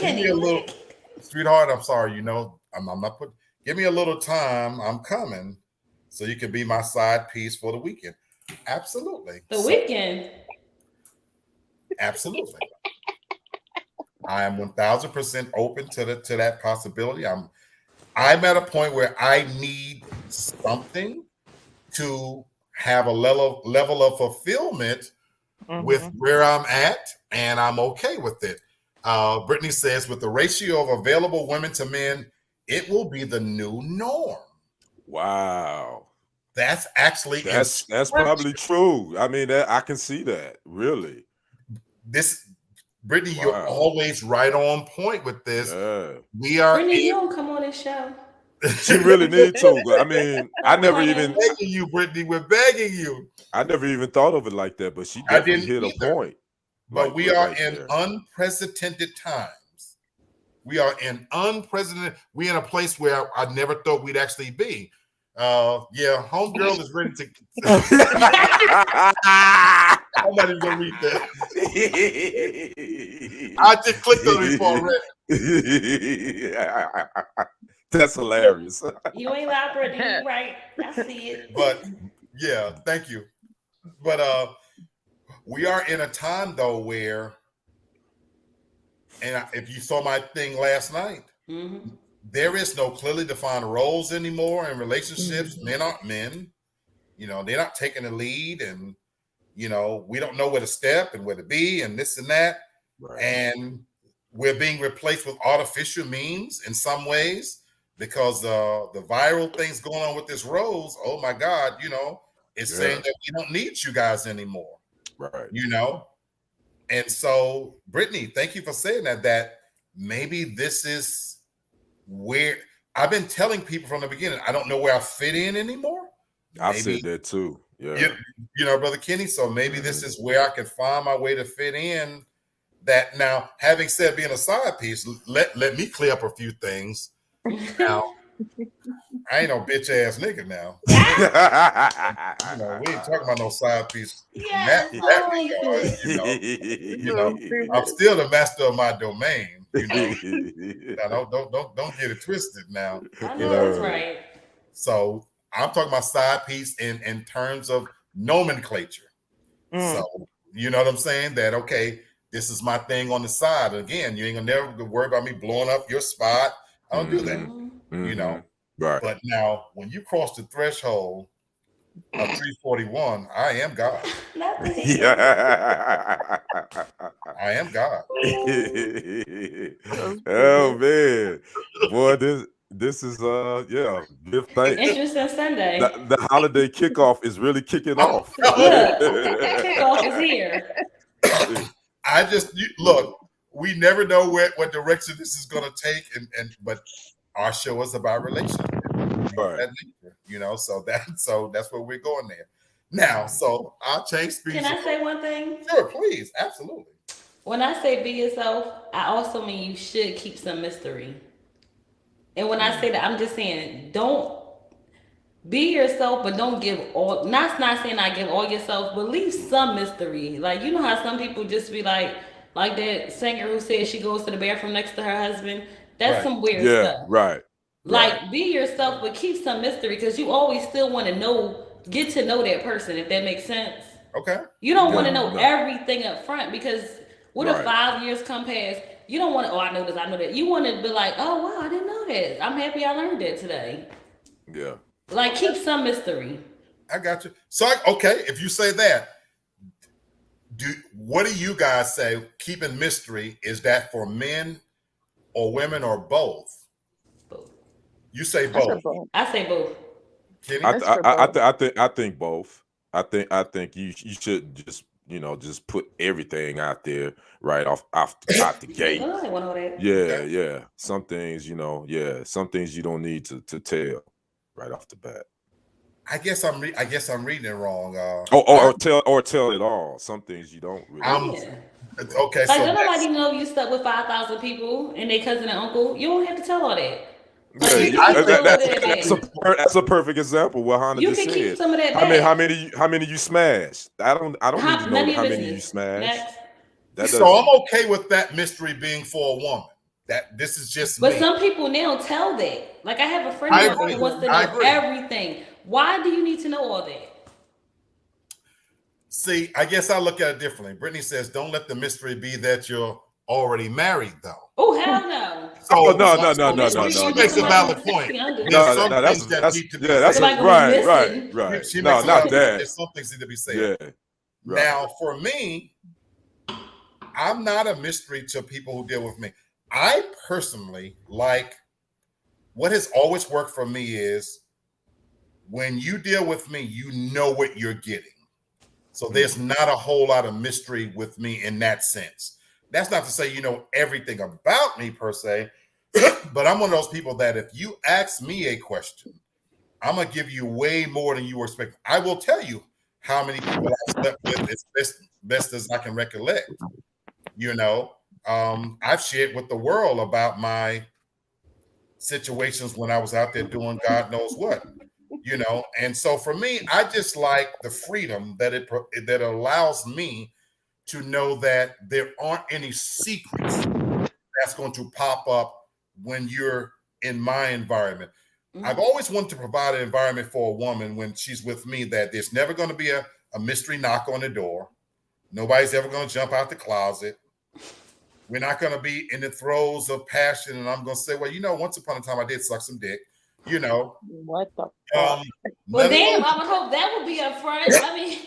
Give me a little, sweetheart, I'm sorry, I'm not putting, give me a little time. I'm coming so you can be my side piece for the weekend. Absolutely. Weekend. Absolutely. I am 1000% open to that possibility. I'm at a point where I need something to have a level of fulfillment with where I'm at, and I'm okay with it. Brittany says, with the ratio of available women to men, it will be the new norm. Wow. That's actually that's probably true. I mean, I can see that. Really. Brittany, you're always right on point with this. Yeah. We are. Brittany, you don't come on this show. She really need to. I mean, I never even. We're begging you, Brittany. We're begging you. I never even thought of it like that, but she definitely hit a point. But we are in unprecedented times. We're in a place where I never thought we'd actually be. Homegirl is ready to. I'm not even gonna read that. I just clicked on it already. That's hilarious. You ain't loud, Brittany. You right. I see it. But yeah, thank you. But we are in a time though where, and if you saw my thing last night, there is no clearly defined roles anymore in relationships. Men aren't men. They're not taking the lead, and we don't know where to step and where to be, and this and that. Right. And we're being replaced with artificial means in some ways because the viral things going on with this rose. Oh my God, it's saying that we don't need you guys anymore. Right. And so, Brittany, thank you for saying that maybe this is where I've been telling people from the beginning, I don't know where I fit in anymore. I said that too. Yeah. Brother Kenny. So maybe this is where I can find my way to fit in. That now, having said being a side piece, let me clear up a few things. Now, I ain't no bitch ass nigga now. You know, we ain't talking about no side piece. In that Yes, I like regard, this. I'm still the master of my domain. Now, don't get it twisted. Now, I know that's right. So I'm talking about side piece in terms of nomenclature. So you know what I'm saying? That okay, this is my thing on the side. Again, you ain't gonna never worry about me blowing up your spot. I don't do that. You know. Right. But now, when you cross the threshold of 341, I am God. Yeah. I am God. Oh man, boy, this is give thanks. Interesting Sunday. The holiday kickoff is really kicking off. Look, kickoff is here. Look. We never know what direction this is going to take, but our show is about relationships. Right. You know, so that's where we're going there. Now, so I'll change speech. Can I say one thing? Sure, please, absolutely. When I say be yourself, I also mean you should keep some mystery. And when I say that, I'm just saying don't be yourself, but don't give all. Not saying I give all yourself, but leave some mystery. Like you know how some people just be like that singer who said she goes to the bathroom next to her husband. That's some weird stuff. Right. Like be yourself, but keep some mystery because you always still want to get to know that person. If that makes sense. Okay. You don't want to know everything up front because what if 5 years come past? You don't want to. Oh, I know this. I know that. You want to be like, oh wow, I didn't know that. I'm happy I learned that today. Yeah. Like keep some mystery. I got you. So okay, if you say that, what do you guys say? Keeping mystery, is that for men or women or both? Both. You say both. I say both. I think both. I think you should just put everything out there right out the gate. Oh, I want all that. Yeah. Some things, some things you don't need to tell right off the bat. I guess I'm reading it wrong. Or tell it all. Some things you don't really. Okay, like don't nobody know you stuck with 5,000 people and their cousin and uncle. You don't have to tell all that. That's a perfect example. What Hannah just said. Keep some of that how many you smashed? I don't need to know how many you smashed. So I'm okay with that mystery being for a woman. That this is just But me. some people now tell that. Like I have a friend who wants to know everything. Why do you need to know all that? See, I guess I look at it differently. Brittany says, "Don't let the mystery be that you're already married, though." Oh hell no! No. She makes a valid point. That's right. No, not that. Some things need to be said. Yeah. Right. Now, for me, I'm not a mystery to people who deal with me. I personally like what has always worked for me is when you deal with me, you know what you're getting. So there's not a whole lot of mystery with me in that sense. That's not to say you know everything about me per se, but I'm one of those people that if you ask me a question, I'm going to give you way more than you were expecting. I will tell you how many people I've slept with as best as I can recollect. You know, I've shared with the world about my situations when I was out there doing God knows what. You know, and so for me, I just like the freedom that allows me to know that there aren't any secrets that's going to pop up when you're in my environment. I've always wanted to provide an environment for a woman when she's with me that there's never going to be a mystery knock on the door. Nobody's ever going to jump out the closet. We're not going to be in the throes of passion and I'm going to say, well, you know, once upon a time I did suck some dick. You know what the well damn, I would hope that would be up front. I mean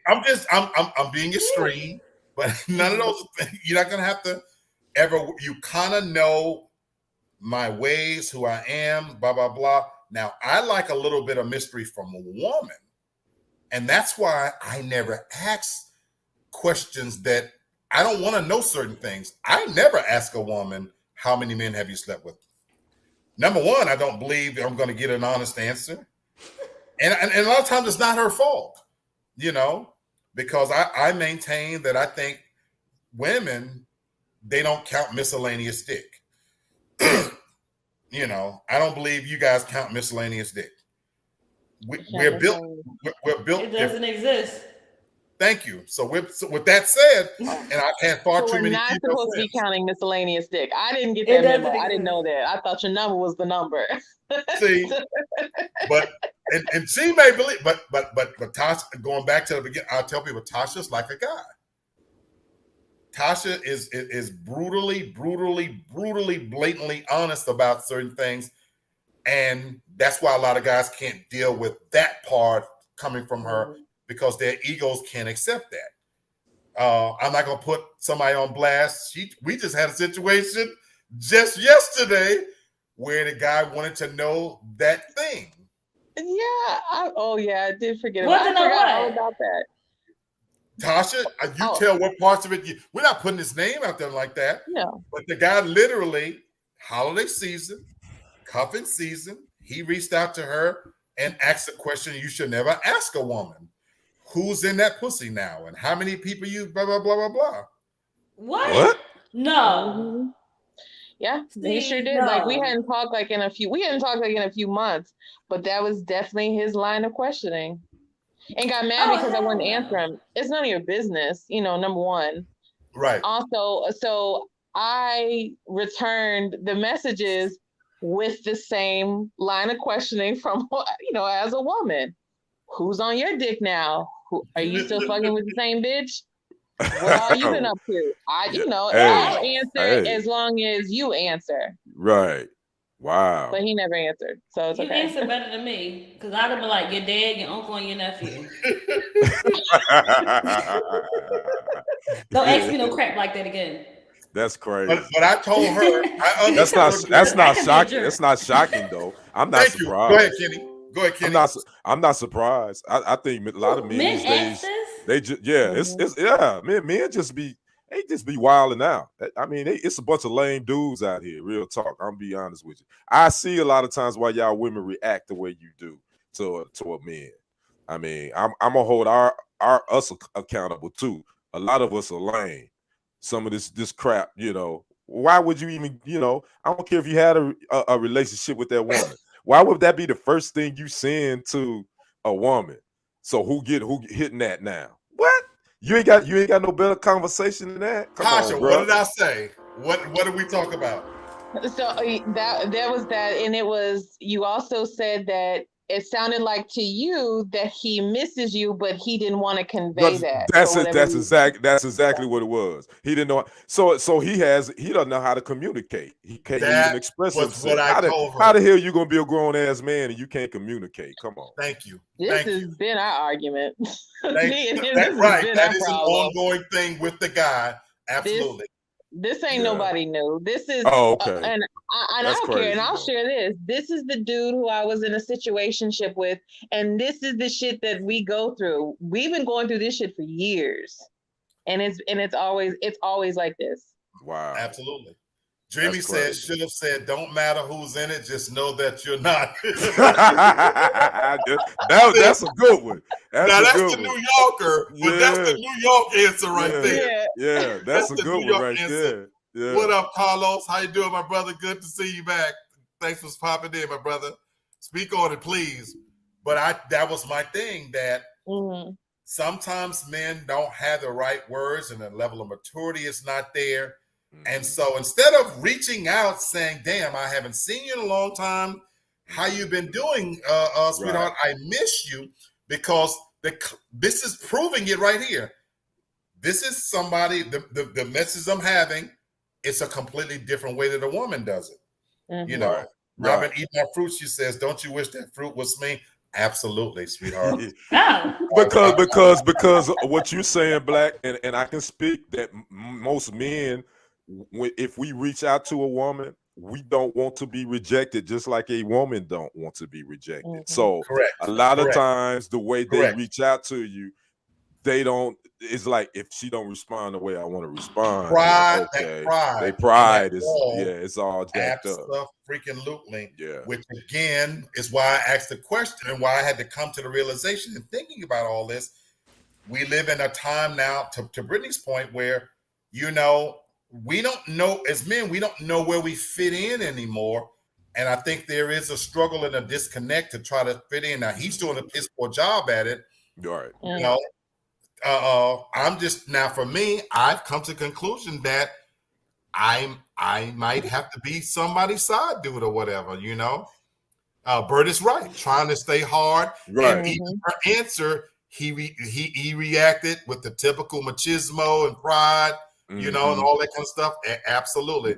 I'm being extreme, but none of those things, you're not gonna have to ever, you kind of know my ways, who I am, blah blah blah. Now I like a little bit of mystery from a woman, and that's why I never ask questions that I don't want to know certain things. I never ask a woman, how many men have you slept with? Number one, I don't believe I'm going to get an honest answer. And a lot of times it's not her fault, you know, because I maintain that I think women, they don't count miscellaneous dick. I don't believe you guys count miscellaneous dick. We're built. We're built. It doesn't exist. Thank you. So with that said, and I can't far So too we're many not female supposed to be friends. counting miscellaneous dick. I didn't get It that memo. doesn't I didn't know that. I thought your number was the number. See, but and she may believe, but Tasha, going back to the beginning, I'll tell people Tasha's like a guy. Tasha is brutally, blatantly honest about certain things, and that's why a lot of guys can't deal with that part coming from her because their egos can't accept that. I'm not gonna put somebody on blast. We just had a situation just yesterday where the guy wanted to know that thing. Yeah. I did forget What I to know forgot all what? about that. Tasha, you tell what parts of it. We're not putting his name out there like that. No. But the guy literally, holiday season, cuffing season, he reached out to her and asked a question you should never ask a woman. Who's in that pussy now? And how many people you blah, blah, blah, blah, blah. What? No. Mm-hmm. Yeah, he sure did. No. Like we hadn't talked in a few months, but that was definitely his line of questioning. And got mad because I wouldn't answer him. It's none of your business, number one. Right. Also, so I returned the messages with the same line of questioning from, as a woman. Who's on your dick now? Are you still fucking with the same bitch? What all you been up to? I'll answer as long as you answer. Right. Wow. But he never answered, so it's You okay. answer better than me, because I'd have been like your dad, your uncle, and your nephew. Don't ask me no crap like that again. That's crazy. But I told her that's not shocking. It's not shocking though. I'm not Thank surprised. You. Go ahead, Kenny. I'm not surprised. I think a lot of men these days they just men just be wilding out. I mean, it's a bunch of lame dudes out here. Real talk. I'm gonna be honest with you. I see a lot of times why y'all women react the way you do to a man. I mean, I'm gonna hold us accountable too. A lot of us are lame. Some of this crap, Why would you even, I don't care if you had a relationship with that woman. Why would that be the first thing you send to a woman? So who hitting that now? What? You ain't got no better conversation than that? Come Tasha, on, bro. what did I say? What did we talk about? So that was that, and it was. You also said that it sounded like to you that he misses you, but he didn't want to convey that. That's it. That's exactly what it was. He didn't know. So he doesn't know how to communicate. He can't even express himself. What I told her. How the hell you gonna be a grown ass man and you can't communicate? Come on. Thank you. This has been our argument. That's right. That is an ongoing thing with the guy. Absolutely. This ain't nobody new. This is okay. And I don't care. And I'll share this. This is the dude who I was in a situationship with, and this is the shit that we go through. We've been going through this shit for years, and it's always like this. Wow. Absolutely. Dreamy should have said, "Don't matter who's in it, just know that you're not." That's a good one. That's the New Yorker, but that's the New York answer right there. Yeah, that's a good one right there. Yeah. What up, Carlos? How you doing, my brother? Good to see you back. Thanks for popping in, my brother. Speak on it, please. But that was my thing, that sometimes men don't have the right words and the level of maturity is not there. And so instead of reaching out saying, damn, I haven't seen you in a long time. How you been doing, sweetheart? I miss you, because this is proving it right here. This is somebody, the message I'm having, it's a completely different way that a woman does it. Robin, eat my fruit, she says, don't you wish that fruit was me? Absolutely, sweetheart. because what you're saying, Black, and I can speak that most men, if we reach out to a woman, we don't want to be rejected, just like a woman don't want to be rejected. So a lot of times the way they reach out to you, it's like, if she don't respond the way I want to respond, pride is it's all jacked up. Freaking lootly. Yeah. Which again is why I asked the question and why I had to come to the realization and thinking about all this. We live in a time now, to Brittany's point, where we don't know, as men, we don't know where we fit in anymore. And I think there is a struggle and a disconnect to try to fit in. Now he's doing a piss poor job at it. All right. You know, I'm just now for me, I've come to the conclusion that I might have to be somebody's side dude or whatever, you know. Bert is right, trying to stay hard. Right. And even her answer, he reacted with the typical machismo and pride, you know, and all that kind of stuff. Absolutely.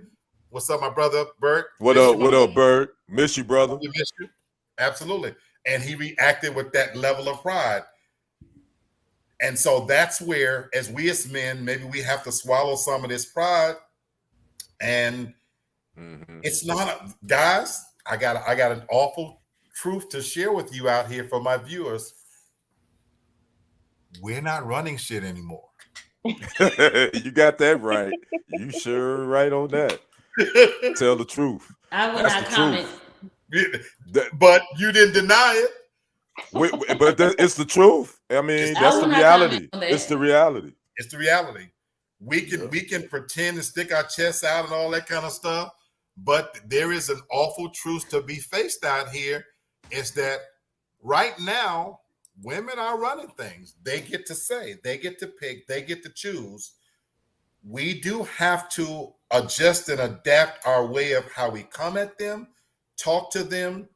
What's up, my brother Bert? What up? What up, Bert? Miss you, brother. We miss you. Absolutely. And he reacted with that level of pride. And so that's where, as we as men, maybe we have to swallow some of this pride. And it's not, guys, I got an awful truth to share with you out here for my viewers. We're not running shit anymore. You got that right. You sure right on that. Tell the truth. I will not comment. But you didn't deny it. But it's the truth. I mean, that's the reality. It's the reality. It's the reality. We can pretend and stick our chests out and all that kind of stuff, but there is an awful truth to be faced out here. Is that right now women are running things. They get to say, they get to pick, they get to choose. We do have to adjust and adapt our way of how we come at them, talk to them.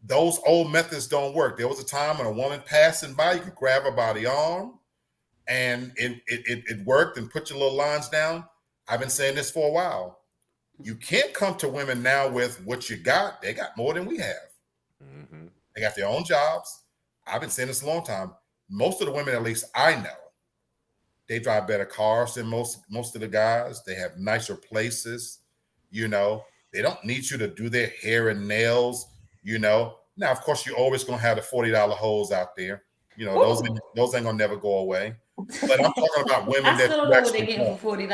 Those old methods don't work. There was a time when a woman passing by, you could grab her by the arm and it worked and put your little lines down. I've been saying this for a while. You can't come to women now with what you got. They got more than we have. They got their own jobs. I've been saying this a long time. Most of the women, at least I know, they drive better cars than most of the guys. They have nicer places. You know, they don't need you to do their hair and nails. You know, now of course you're always gonna have the $40 hoes out there. You know, those ain't gonna never go away. But I'm talking about women I still don't know what they're getting for $40.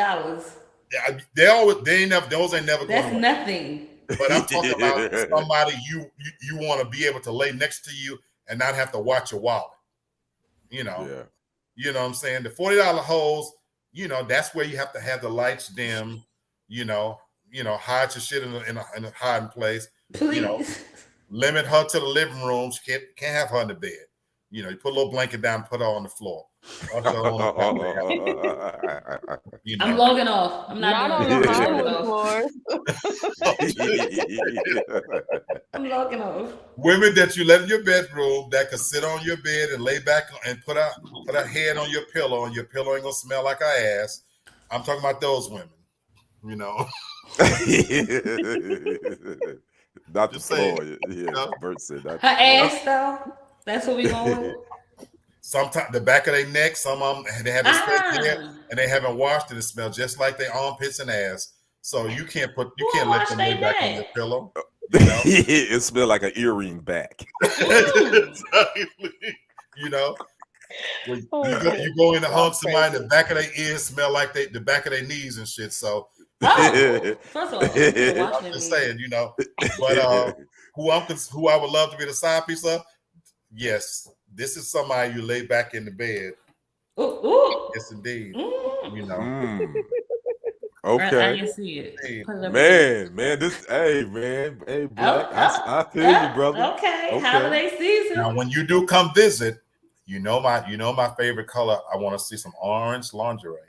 Yeah, those ain't never going away. That's nothing. But I'm talking about somebody you want to be able to lay next to you and not have to watch your wallet. You know, you know what I'm saying? The $40 hoes, you know, that's where you have to have the lights dim. You know, hide your shit in a hiding place. Please. You know, limit her to the living room. She can't have her in the bed. You know, you put a little blanket down, put her on the floor. You know. I'm logging off. I'm not on the Hollywood floors. I'm logging off. Women that you let in your bedroom that can sit on your bed and lay back and put her head on your pillow, and your pillow ain't gonna smell like her ass. I'm talking about those women. You know. Not the floor. Yeah, Bert said that. Her ass though. That's what we going with. Sometimes the back of their neck, some of them they have hair and they haven't washed it. It smells just like their armpits and ass. So you can't let them lay back on your pillow. You know? It smells like an earring back. You know, when you go in the hug somebody, the back of their ears smell like the back of their knees and shit. So first of all, I'm just saying, you know. But who I would love to be the side piece of? Yes, this is somebody you lay back in the bed. Ooh. Yes, indeed. You know. Okay. I can see it. Man, hey, Black. I feel you, brother. Okay. Holiday season. Now, when you do come visit, you know my favorite color. I want to see some orange lingerie.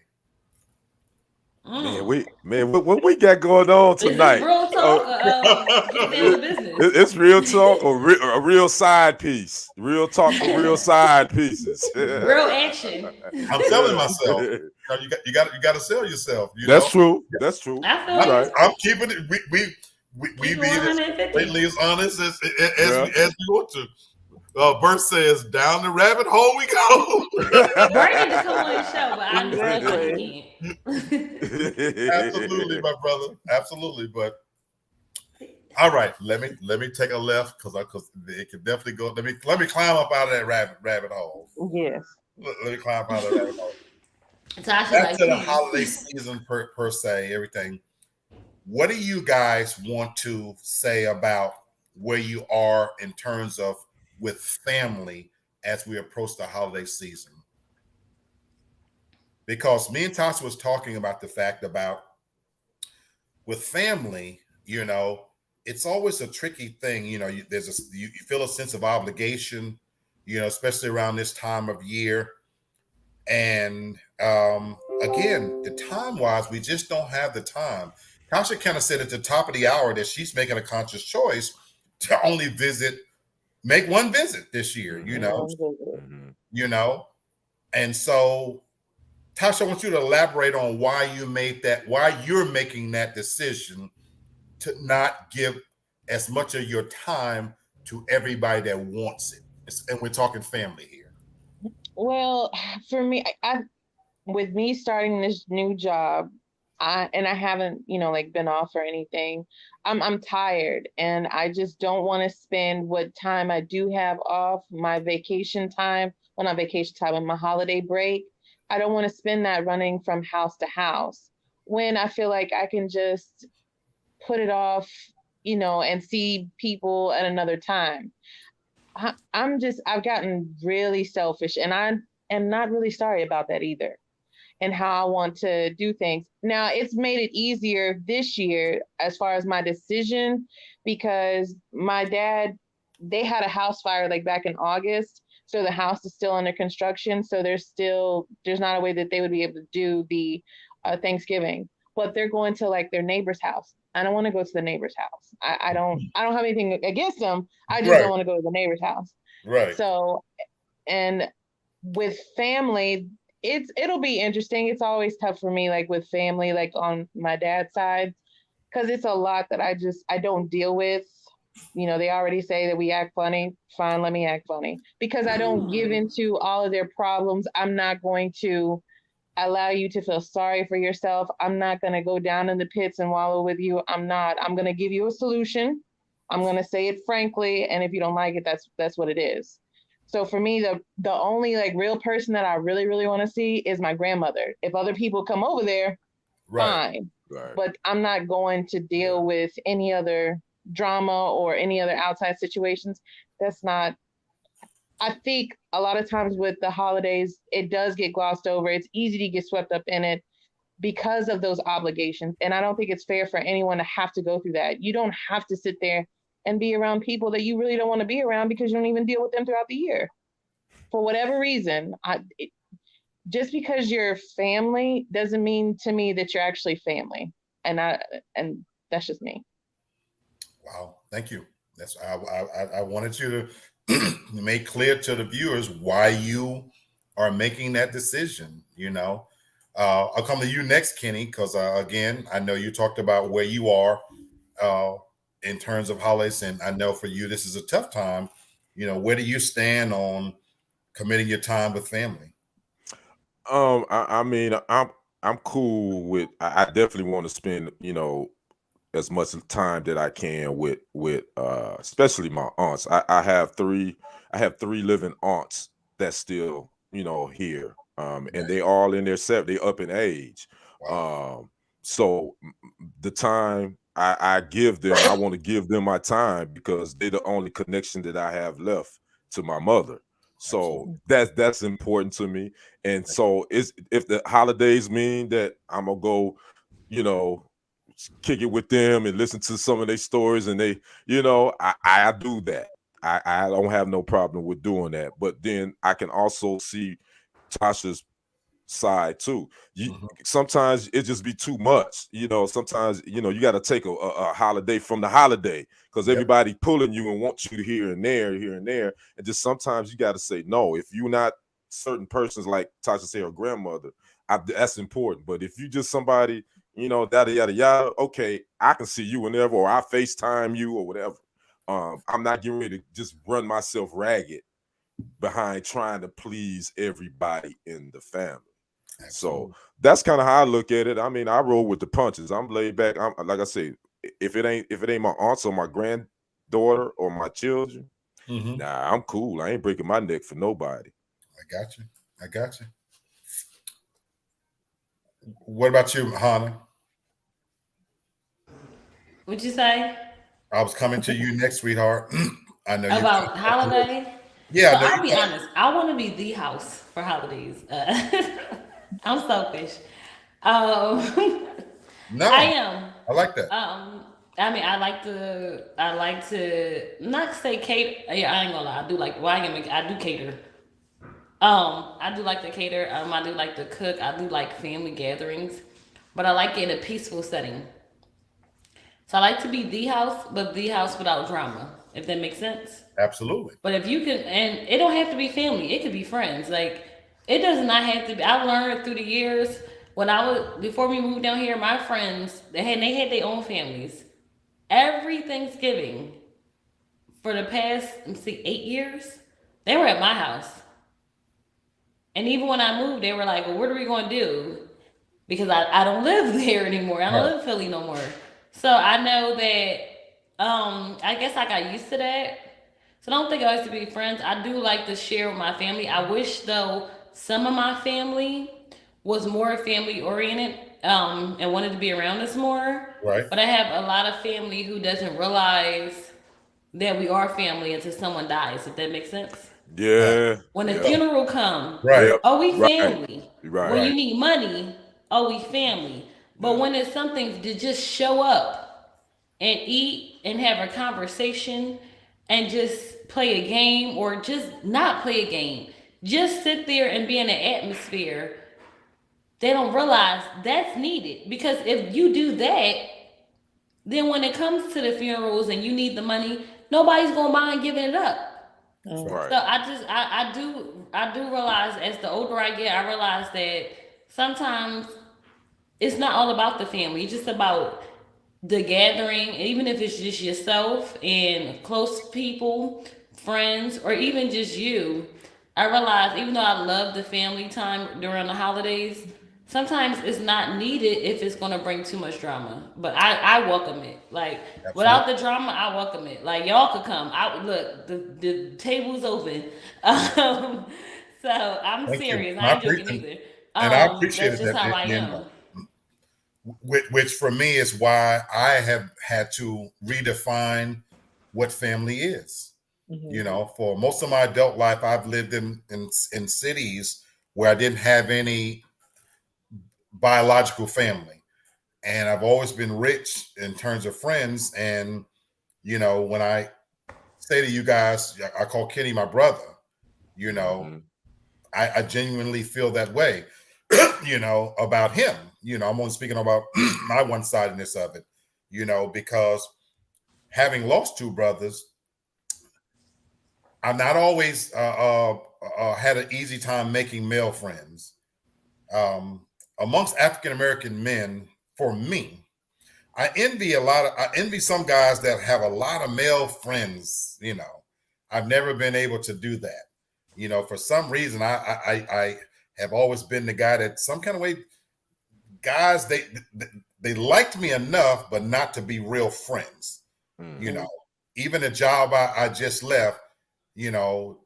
Man, what we got going on tonight? Is this real talk? Business. It's real talk or a real side piece. Real talk for real side pieces. Real action. I'm selling myself. You got to sell yourself. That's true. That's true. I'm keeping it. We be as honest as we want to. Bert says, down the rabbit hole we go. Bert had to come on the show, but I understand he can't. Absolutely, my brother. Absolutely. But all right, let me take a left because it can definitely go. Let me climb up out of that rabbit hole. Yes. Let me climb up out of that rabbit hole. Back to the holiday season per se, everything. What do you guys want to say about where you are in terms of with family as we approach the holiday season? Because me and Tasha was talking about the fact about with family, you know, it's always a tricky thing. You feel a sense of obligation, especially around this time of year. And again, the time wise, we just don't have the time. Tasha kind of said at the top of the hour that she's making a conscious choice to only make one visit this year, you know. And so, Tasha, I want you to elaborate on why you're making that decision to not give as much of your time to everybody that wants it. And we're talking family here. Well, for me, with me starting this new job, I haven't, like been off or anything. I'm tired and I just don't want to spend what time I do have off, my vacation time, well, not vacation time, but my holiday break. I don't want to spend that running from house to house when I feel like I can just put it off, and see people at another time. I've gotten really selfish and I am not really sorry about that either, and how I want to do things. Now, it's made it easier this year as far as my decision, because my dad, they had a house fire like back in August. So the house is still under construction. So there's not a way that they would be able to do the Thanksgiving, but they're going to like their neighbor's house. I don't want to go to the neighbor's house. I don't have anything against them. I just don't want to go to the neighbor's house. Right. So, and with family, it'll be interesting. It's always tough for me, like with family, like on my dad's side, because it's a lot that I don't deal with. They already say that we act funny. Fine, let me act funny, because I don't give into all of their problems. I'm not going to allow you to feel sorry for yourself. I'm not going to go down in the pits and wallow with you. I'm going to give you a solution. I'm going to say it frankly, and if you don't like it, that's what it is. So for me, the only like real person that I really, really want to see is my grandmother. If other people come over there, fine. Right. But I'm not going to deal with any other drama or any other outside situations. That's not. I think a lot of times with the holidays, it does get glossed over. It's easy to get swept up in it because of those obligations. And I don't think it's fair for anyone to have to go through that. You don't have to sit there and be around people that you really don't want to be around because you don't even deal with them throughout the year. For whatever reason, just because you're family doesn't mean to me that you're actually family. And that's just me. Wow. Thank you. I wanted you to make clear to the viewers why you are making that decision. I'll come to you next, Kenny, because again, I know you talked about where you are in terms of holidays, and I know for you this is a tough time. Where do you stand on committing your time with family? I mean, I'm cool with. I definitely want to spend, as much time that I can with especially my aunts. I have three living aunts that's still, here. And they all in their they up in age. Wow. So the time I give them, I want to give them my time because they're the only connection that I have left to my mother. So that's important to me. And so if the holidays mean that I'm gonna go, kick it with them and listen to some of their stories, and they, I do that. I don't have no problem with doing that. But then I can also see Tasha's side too. Sometimes it just be too much. Sometimes you got to take a holiday from the holiday because everybody pulling you and wants you here and there, and just sometimes you got to say no. If you're not certain persons, like Tasha said, her grandmother, that's important. But if you just somebody, yada yada yada, okay, I can see you whenever, or I FaceTime you or whatever. I'm not getting ready to just run myself ragged behind trying to please everybody in the family. Absolutely. So that's kind of how I look at it. I mean, I roll with the punches. I'm laid back. I'm like I say, if it ain't my aunts or my granddaughter or my children, nah, I'm cool. I ain't breaking my neck for nobody. I got you. What about you, Hannah? What'd you say? I was coming to you next, sweetheart. I know about holiday. Yeah, so I'll be honest. I want to be the house for holidays. I'm selfish. No, I am. I like that. I mean, I like to not say cater. Yeah, I ain't gonna lie. I do like, well, I do cater. I do like to cater. I do like to cook. I do like family gatherings, but I like it in a peaceful setting. So I like to be the house, but the house without drama, if that makes sense. Absolutely. But if you can, and it don't have to be family, it could be friends. Like, it does not have to be. I learned through the years when I was before we moved down here. My friends they had their own families. Every Thanksgiving for the past, let's see, 8 years, they were at my house. And even when I moved, they were like, "Well, what are we going to do?" Because I don't live there anymore. I don't Right. live in Philly no more. So I know that I guess I got used to that. So I don't think I used to be friends. I do like to share with my family. I wish though some of my family was more family oriented and wanted to be around us more. Right. But I have a lot of family who doesn't realize that we are family until someone dies, if that makes sense. Right. Yeah. When the Yeah. funeral come, Right. Yep. oh, we Right. family. When Right. you Right. need money, oh, we family. But Yeah. when it's something to just show up and eat and have a conversation and just play a game or just not play a game, just sit there and be in an atmosphere, they don't realize that's needed. Because if you do that, then when it comes to the funerals and you need the money, nobody's gonna mind giving it up. Mm. Right. So I do realize as the older I get, I realize that sometimes it's not all about the family. It's just about the gathering, even if it's just yourself and close people, friends, or even just you. I realize even though I love the family time during the holidays, sometimes it's not needed if it's gonna bring too much drama. But I welcome it. Like without Absolutely. the drama, I welcome it. Like y'all could come. I look, the table's open. So I'm Thank you. serious. And I ain't joking either. I appreciated That's just that. how I And am. which for me is why I have had to redefine what family is. Mhm. You know, for most of my adult life, I've lived in cities where I didn't have any biological family, and I've always been rich in terms of friends. And you know, when I say to you guys, I call Kenny my brother. You know, Mhm. I genuinely feel that way. You know, about him. You know, I'm only speaking about my one sidedness of it. You know, because having lost two brothers, I'm not always had an easy time making male friends. Amongst African American men, for me, I envy some guys that have a lot of male friends. You know, I've never been able to do that. You know, for some reason, I have always been the guy that some kind of way guys they liked me enough, but not to be real friends. You Mhm. know, even the job I just left, you know,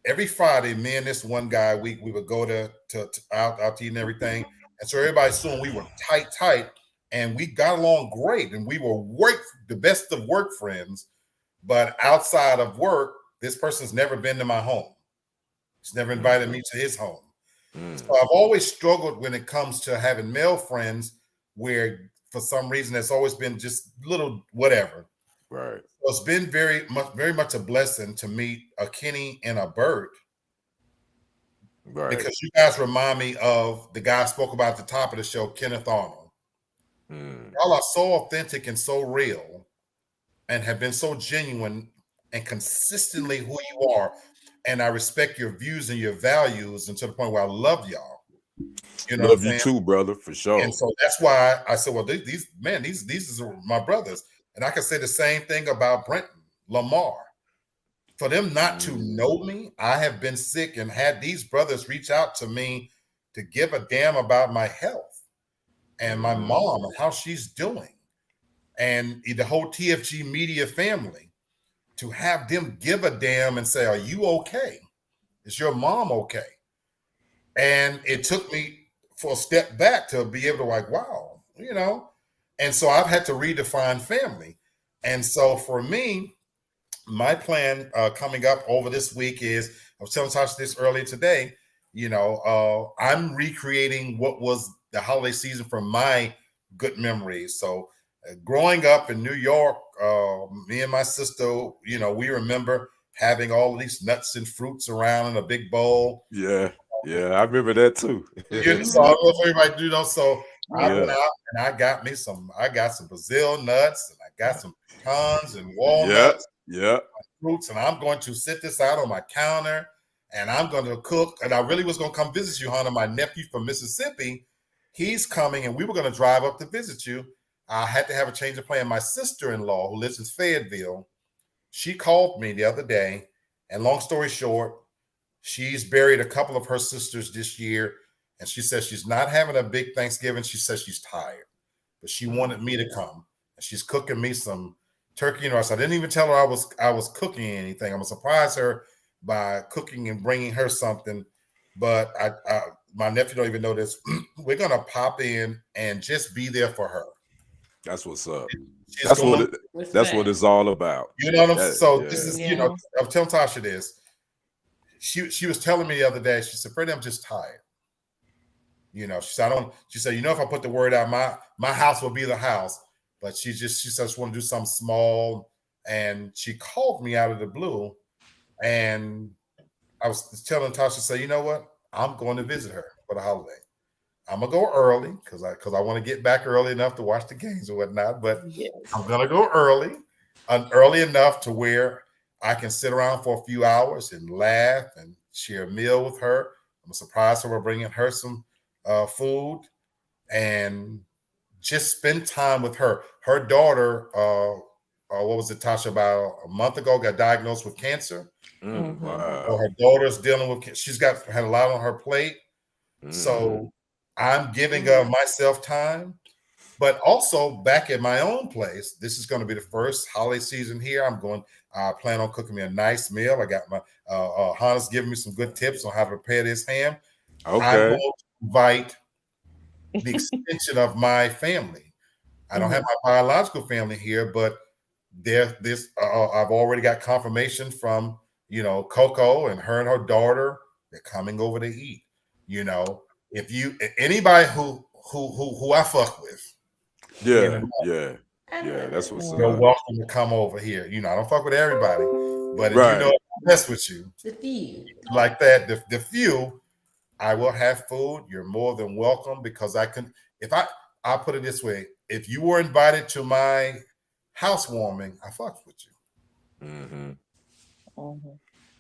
every Friday, me and this one guy, we would go to out to eat and everything. And so everybody assumed we were tight, and we got along great, and we were the best of work friends. But outside of work, this person's never been to my home. He's never invited Mhm. me to his home. Mm. So I've always struggled when it comes to having male friends where for some reason it's always been just little whatever. Right. So it's been very much a blessing to meet a Kenny and a Bert Right. because you guys remind me of the guy I spoke about at the top of the show, Kenneth Arnold. Mm. Y'all are so authentic and so real and have been so genuine and consistently who you are. And I respect your views and your values and to the point where I love y'all. You know what I'm Love you saying? too, brother, for And sure. so that's why I said, well, these are my brothers. And I can say the same thing about Brenton, Lamar. For them not to know Mm. me, I have been sick and had these brothers reach out to me to give a damn about my health and my Mhm. mom and how she's doing. And the whole TFG media family to have them give a damn and say, are you okay? Is your mom okay? And it took me for a step back to be able to like, wow, you know. And so I've had to redefine family. And so for me, my plan coming up over this week is I was telling Tasha this earlier today. You know, I'm recreating what was the holiday season from my good memories. So growing up in New York, me and my sister, we remember having all of these nuts and fruits around in a big bowl. Yeah, I remember that too. So I don't know if everybody do know. So I Yeah. went out and I got some Brazil nuts, and I got some pecans and walnuts, Yeah. fruits, and I'm going to sit this out on my counter, and I'm going to cook. And I really was going to come visit you, Hunter. My nephew from Mississippi, he's coming, and we were going to drive up to visit you. I had to have a change of plan. My sister-in-law, who lives in Fayetteville, she called me the other day, and long story short, she's buried a couple of her sisters this year, and she says she's not having a big Thanksgiving. She says she's tired, but she wanted me to come, and she's cooking me some turkey and rice. I didn't even tell her I was cooking anything. I'm gonna surprise her by cooking and bringing her something. But my nephew don't even know this. We're gonna pop in and just be there for her. That's what's up. She's That's going, that's what it's all about. You know what I'm saying? So Yeah. this is, Yeah. I'm telling Tasha this. She was telling me the other day, she said, Freddie, I'm just tired. She said, if I put the word out, my house will be the house. But she said, I just want to do something small. And she called me out of the blue. And I was telling Tasha, say, you know what? I'm going to visit her for the holiday. I'm gonna go early because I want to get back early enough to watch the games or whatnot. But Yes. I'm gonna go early enough to where I can sit around for a few hours and laugh and share a meal with her. I'm gonna surprise her by bringing her some food and just spend time with her. Her daughter, what was it, Tasha? About a month ago, got diagnosed with cancer. Wow. So her daughter's dealing with. She's had a lot on her plate. So I'm giving myself time, but also back at my own place. This is going to be the first holiday season here. I plan on cooking me a nice meal. I got my Hannah's giving me some good tips on how to prepare this ham. I'm Okay. going to invite the extension of my family. I don't have my biological family here, but I've already got confirmation from Coco and her daughter. They're coming over to eat. If anybody who I fuck with, Yeah. That's what's you're up. welcome to come over here. I don't fuck with everybody, but if Right. I mess with you The feed. like that, the few, I will have food. You're more than welcome because I'll put it this way: if you were invited to my housewarming, I fucked with you.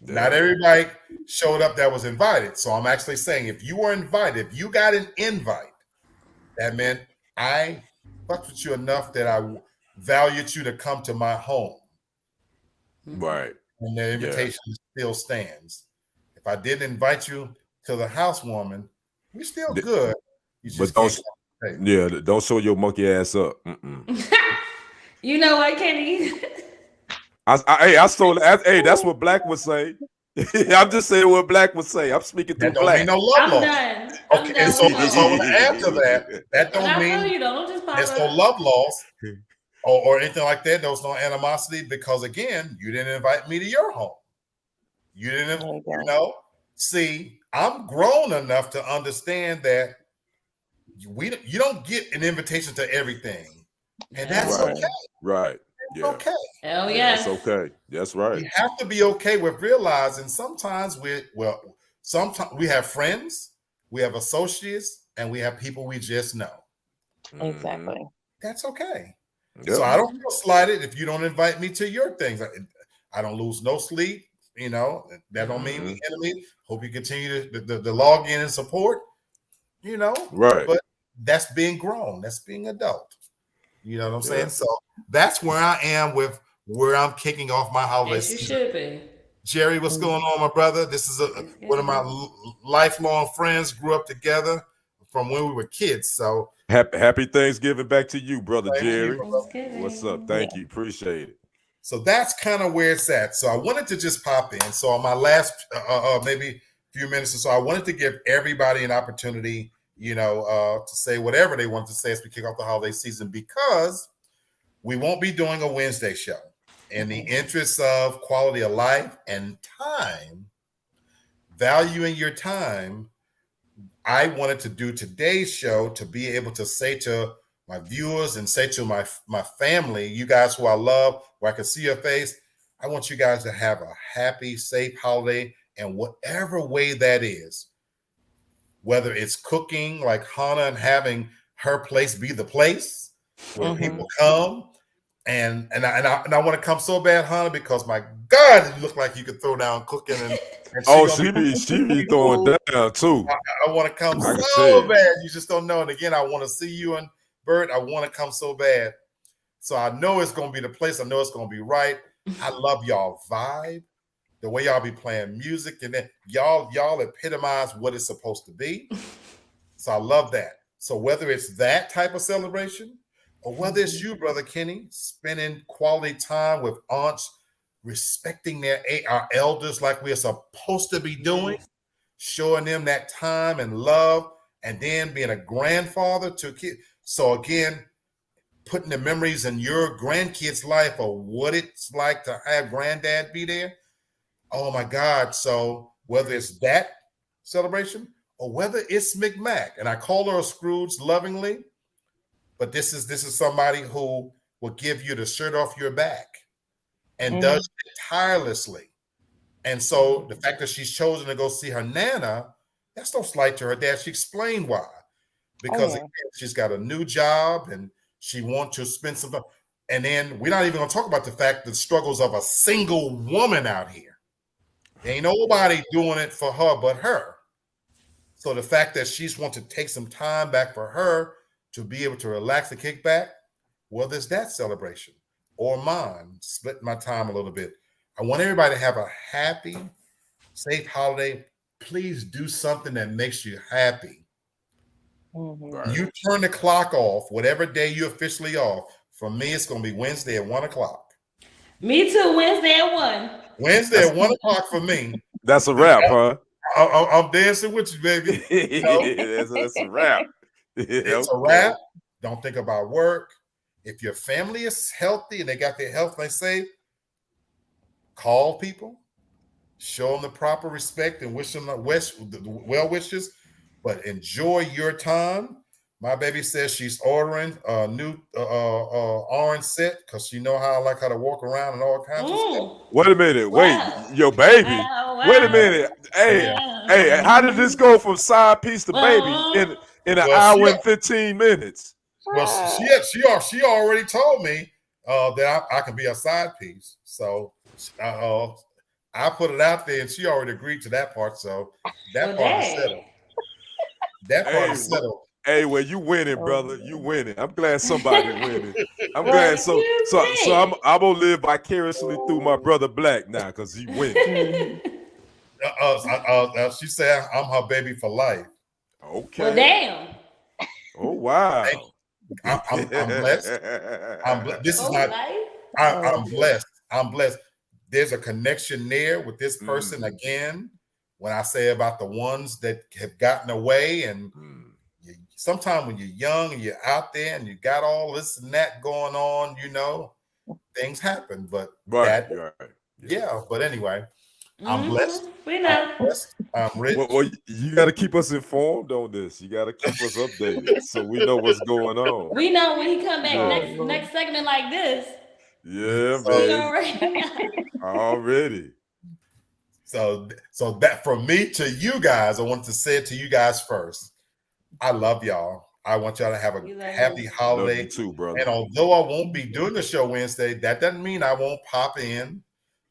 Not everybody showed up that was invited. So I'm actually saying if you were invited, if you got an invite, that meant I fucked with you enough that I valued you to come to my home. Right. And the invitation still stands. If I didn't invite you to the housewarming, we're still good. You just don't show your monkey ass up. You know what, Kenny? I stole. Hey, that's what Black would say. I'm just saying what Black would say. I'm speaking through That don't Black. mean no love I'm loss. done. Okay, and so I want to add to that. That don't I mean feel you, don't just pop there's up. no love loss or anything like that. There's no animosity because again, you didn't invite me to your home. You didn't, See, I'm grown enough to understand that you don't get an invitation to everything, and that's okay. Right. Yeah. Okay. Hell yes. That's okay. That's right. You have to be okay with realizing sometimes sometimes we have friends, we have associates, and we have people we just know. Exactly. That's okay. Yep. So I don't feel slighted if you don't invite me to your things. I don't lose no sleep. That don't mean we enemy. Hope you continue to log in and support. Right. But that's being grown. That's being adult. You know what I'm saying? So that's where I am with where I'm kicking off my holiday Yes, you season. should be. Jerry, what's going on, my brother? This is one of my lifelong friends. Grew up together from when we were kids. So happy Thanksgiving back to you, brother Jerry. What's up? Thank you. Appreciate it. So that's kind of where it's at. So I wanted to just pop in. So on my last maybe few minutes or so, I wanted to give everybody an opportunity, to say whatever they want to say as we kick off the holiday season, because we won't be doing a Wednesday show. In the interest of quality of life and time, valuing your time, I wanted to do today's show to be able to say to my viewers and say to my family, you guys who I love, where I can see your face, I want you guys to have a happy, safe holiday in whatever way that is. Whether it's cooking like Hannah and having her place be the place where people come. And I want to come so bad, Hannah, because my God, you look like you could throw down cooking and she be throwing down too. I want to come I can so tell. bad. You just don't know. And again, I want to see you and Bert. I want to come so bad. So I know it's going to be the place. I know it's going to be right. I love y'all vibe, the way y'all be playing music, and then y'all epitomize what it's supposed to be. So I love that. So whether it's that type of celebration, or whether it's you, Brother Kenny, spending quality time with aunts, respecting our elders like we're supposed to be doing, showing them that time and love, and then being a grandfather to kids. So again, putting the memories in your grandkids' life of what it's like to have granddad be there. Oh my God. So whether it's that celebration or whether it's McMack, and I call her a Scrooge lovingly, but this is somebody who will give you the shirt off your back and does it tirelessly. And so the fact that she's chosen to go see her Nana, that's no slight to her dad. She explained why. Because again, she's got a new job and she wants to spend some time. And then we're not even going to talk about the fact the struggles of a single woman out here. There ain't nobody doing it for her but her. So the fact that she's want to take some time back for her to be able to relax and kick back, well, there's that celebration. Or mine, split my time a little bit. I want everybody to have a happy, safe holiday. Please do something that makes you happy. Right. You turn the clock off, whatever day you're officially off. For me, it's going to be Wednesday at 1 o'clock. Me too, Wednesday at 1. Wednesday at 1 o'clock for me. That's a wrap, huh? I'm dancing with you, baby. You know? That's a wrap. It's a wrap. Don't think about work. If your family is healthy and they got their health, they say, call people, show them the proper respect and wish them well wishes, but enjoy your time. My baby says she's ordering a new orange set because she know how I like how to walk around and all kinds of stuff. Wait a minute. Wow. Wait, your baby. Wow. Wait a minute. Hey, how did this go from side piece to baby in an hour and 15 minutes? Well, she already told me that I can be a side piece. So I put it out there, and she already agreed to that part. So that part is settled. That part is settled. Hey, well, you winning, brother. You winning. I'm glad somebody winning. I'm glad. So I'm gonna live vicariously through my brother Black now because he winning. She said I'm her baby for life. Okay. Well, damn. Oh wow. I'm blessed. This is not. I'm blessed. I'm blessed. There's a connection there with this person again. When I say about the ones that have gotten away, and sometimes when you're young and you're out there and you got all this and that going on, you know, things happen. But right. Yeah. But anyway, I'm blessed. We know. I'm rich. Well, you got to keep us informed on this. You got to keep us updated so we know what's going on. We know when he come back next segment like this. Yeah, man. Already. So that from me to you guys, I want to say it to you guys first. I love y'all. I want y'all to have a happy holiday. Love you too, brother. And although I won't be doing the show Wednesday, that doesn't mean I won't pop in,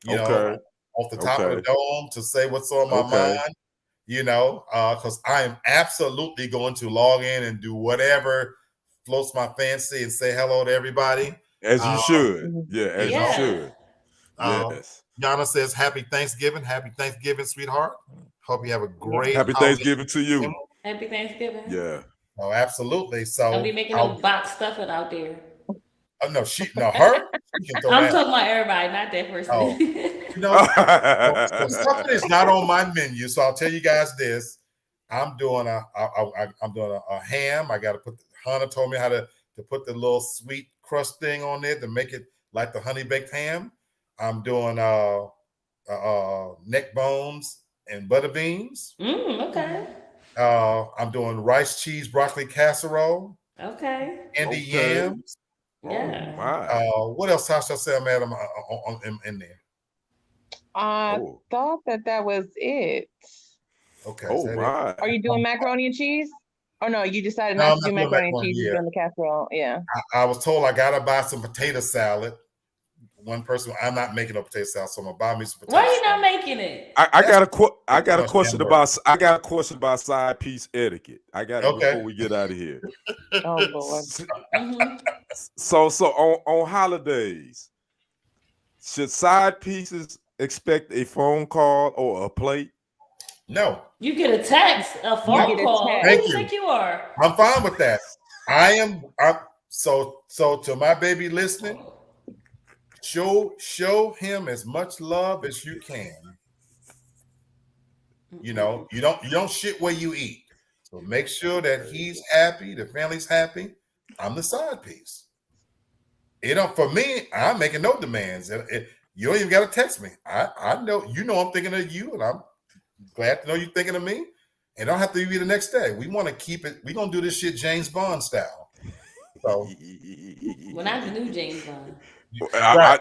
you know, off the top of the dome to say what's on my mind, you know, because I am absolutely going to log in and do whatever floats my fancy and say hello to everybody. As you should. Yeah, as you should. Yes. Yana says, happy Thanksgiving. Happy Thanksgiving, sweetheart. Hope you have a great Happy Thanksgiving to you. Happy Thanksgiving. Yeah. Oh, absolutely. So don't be making no box stuffing out there. Oh no, her. I'm talking about everybody, not that person. Oh. You know, stuffing is not on my menu, so I'll tell you guys this. I'm doing a ham. I got to put. Hannah told me how to put the little sweet crust thing on there to make it like the honey baked ham. I'm doing neck bones and butter beans. Okay. I'm doing rice, cheese, broccoli casserole. Okay. and the Okay. yams. Oh Yeah. my. What else? How shall I say, madam, in there? I Oh. thought that was it. Okay, is Oh that it? my. Are you doing macaroni and cheese? Oh no, you decided No, not I'm to not do doing macaroni and macaroni. cheese. You're Yeah, doing the casserole. Yeah. I was told I gotta buy some potato salad. One person, I'm not making no potato salad, so I'm gonna buy me some potato Why you not salad. making it? I That's got a much question damn work. about side piece etiquette. I got it Okay. before we get out of here. Oh Lord. Mm-hmm. So on holidays, should side pieces expect a phone call or a plate? No, You get a text, a You no. get phone a call. Who text. Thank you you. think you are? I'm fine with that. I'm so to my baby listening, show him as much love as you can. You know, you don't shit where you eat. So make sure that he's happy, the family's happy. I'm the side piece. You know, for me, I'm making no demands. You don't even got to text me. I know I'm thinking of you, and I'm glad to know you're thinking of me. And don't have to be the next day. We want to keep it. We're gonna do this shit James Bond style. So Well, not the new James Bond. right.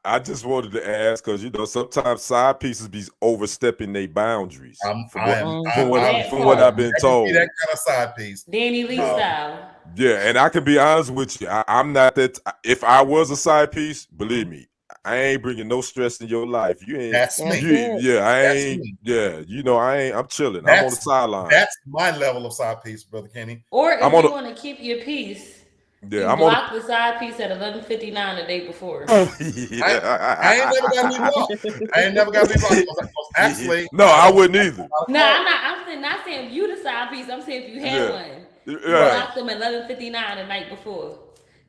I just wanted to ask because sometimes side pieces be overstepping their boundaries from what That from what part. I've been I can told. be that kind of side piece. Danny Lee style. Yeah, and I can be honest with you. I'm not that. If I was a side piece, believe me, I ain't bringing no stress in your life. You ain't. That's That's me. it. Yeah, I That's ain't. me. Yeah, I ain't. I'm chilling. I'm on the sideline. That's my level of side piece, brother Kenny. Or if I'm on you the. want to keep your peace, Yeah, you I'm on block the side piece at 11:59 the day before. I ain't never got to be blocked. I ain't never got to be blocked. Because actually, No, I wouldn't either. No, I'm not saying you the side piece. I'm saying if you had Yeah. one, you Right. block them at 11:59 the night before.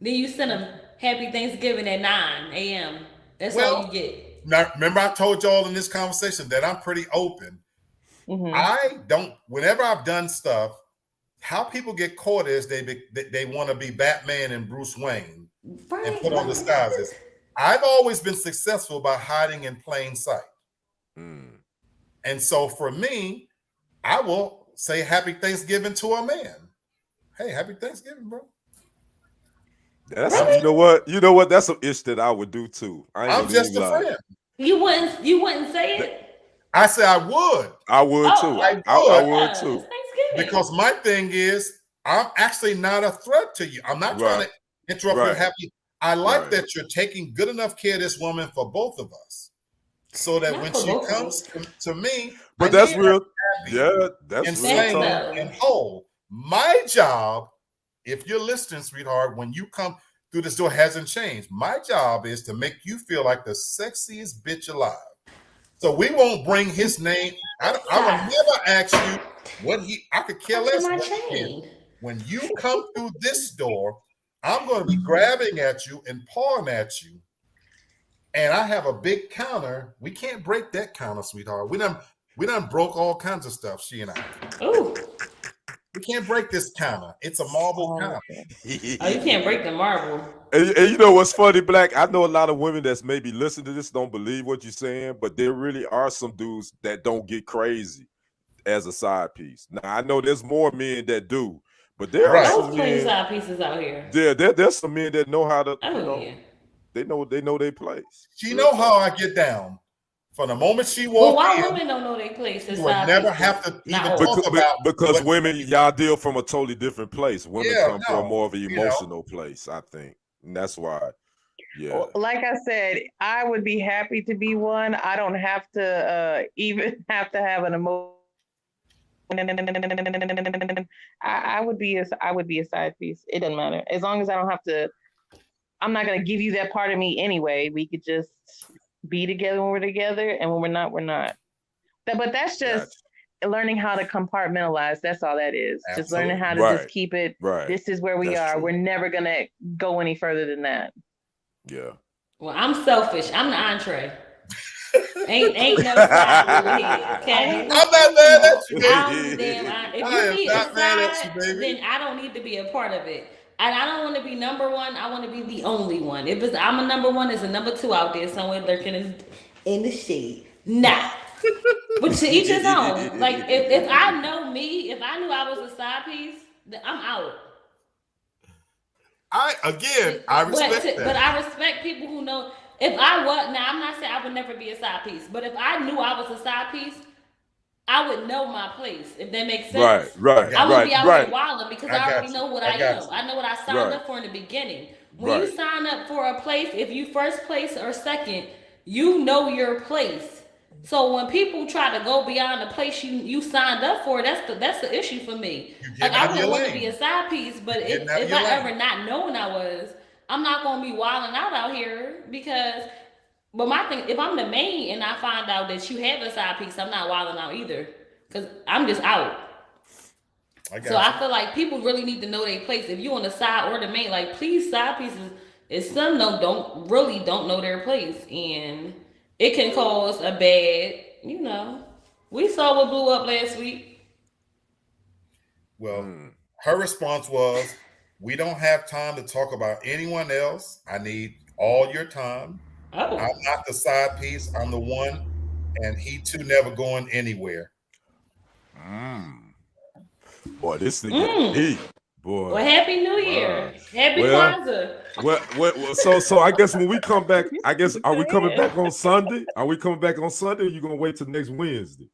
Then you send them Happy Thanksgiving at 9 a.m. That's all Well, you get. now, remember I told y'all in this conversation that I'm pretty open. Mhm. I don't. Whenever I've done stuff, how people get caught is they want to be Batman and Bruce Wayne Right. and put on disguises. I've always been successful by hiding in plain sight. Mm. And so for me, I will say Happy Thanksgiving to a man. Hey, Happy Thanksgiving, bro. That's Really? you know what? That's an ish that I would do too. I ain't I'm gonna just even a lie. friend. You wouldn't say it? I say I would. I would Oh, too. I I would would It's too. Thanksgiving. because my thing is I'm actually not a threat to you. I'm not trying Right. to interrupt your Right. happy. I like Right. that you're taking good enough care of this woman for both of us, so that Not when for she both of comes us. to me, But I that's need her real. happy Yeah, that's and real That's sane talk. though. and whole. My job, if you're listening, sweetheart, when you come through this door, hasn't changed. My job is to make you feel like the sexiest bitch alive. So we won't bring his name. I will never ask you what he. I could care Touching less my what he did. chain. When you come through this door, I'm going to be grabbing at you and pawing at you. And I have a big counter. We can't break that counter, sweetheart. We done broke all kinds of stuff, she and I. Ooh. We can't break this counter. It's a marble Oh, counter. okay. Oh, you can't break the marble. And you know what's funny, Black? I know a lot of women that's maybe listening to this don't believe what you're saying, but there really are some dudes that don't get crazy as a side piece. Now I know there's more men that do, but there are Right. some Those plenty men. side pieces out here. There's some men that know how to. Oh yeah. They know their place. She Real know talk. how I get down. From the moment she But walked why in, women don't know their place she as would side never pieces? have to Not even all. talk about Because what. women, y'all deal from a totally different place. Women Yeah, come from no, more of an you know. emotional place, I think. And that's why. Yeah. Like I said, I would be happy to be one. I don't have to even have to have an emotion. I would be a side piece. It doesn't matter as long as I don't have to. I'm not gonna give you that part of me anyway. We could just be together when we're together, and when we're not, we're not. But that's just learning how to compartmentalize. That's all that is. Just learning how to just keep it. Right. This is where we That's are. true. We're never gonna go any further than that. Yeah. Well, I'm selfish. I'm the entree. Ain't no side over here, okay? I'm not mad at you, baby. I'm the damn. If I you am need not a mad at side, you, baby. then I don't need to be a part of it. And I don't want to be number one. I want to be the only one. If it's I'm a number one, there's a number two out there somewhere lurking in the shade. Nah. But to each his own. Like if I know me, if I knew I was a side piece, then I'm out. I respect But that. I respect people who know. If I was now, I'm not saying I would never be a side piece, but if I knew I was a side piece, I would know my place. If that makes Right, sense, I right, got I wouldn't right, be out here right, wilding because I I already got you. know what I I got am. you. I know what I signed right, up for in the beginning. When you right. sign up for a place, if you first place or second, you know your place. So when people try to go beyond the place you signed up for, that's the issue for me. You're Like getting I out of your wouldn't want to be a lane. side piece, but You're getting out of if your I lane. ever not known I was, I'm not gonna be wilding out here because. But my thing, if I'm the main and I find out that you have a side piece, I'm not wilding out either, cause I'm just out. I So got I you. feel like people really need to know their place. If you on the side or the main, like please side pieces is some don't know their place, and it can cause a bad. We saw what blew up last week. Well, Mm. her response was, "We don't have time to talk about anyone else. I need all your time. I'm Oh, not the side piece. I'm the one, and he too never going anywhere." Mm. Boy, this thing getting mm. deep. Well, Boy. Happy New Wow. Year, Happy Well, Kwanzaa. so I guess when we come back, I guess are we coming Yeah. back on Sunday? Are we coming back on Sunday? Or you gonna wait till next Wednesday?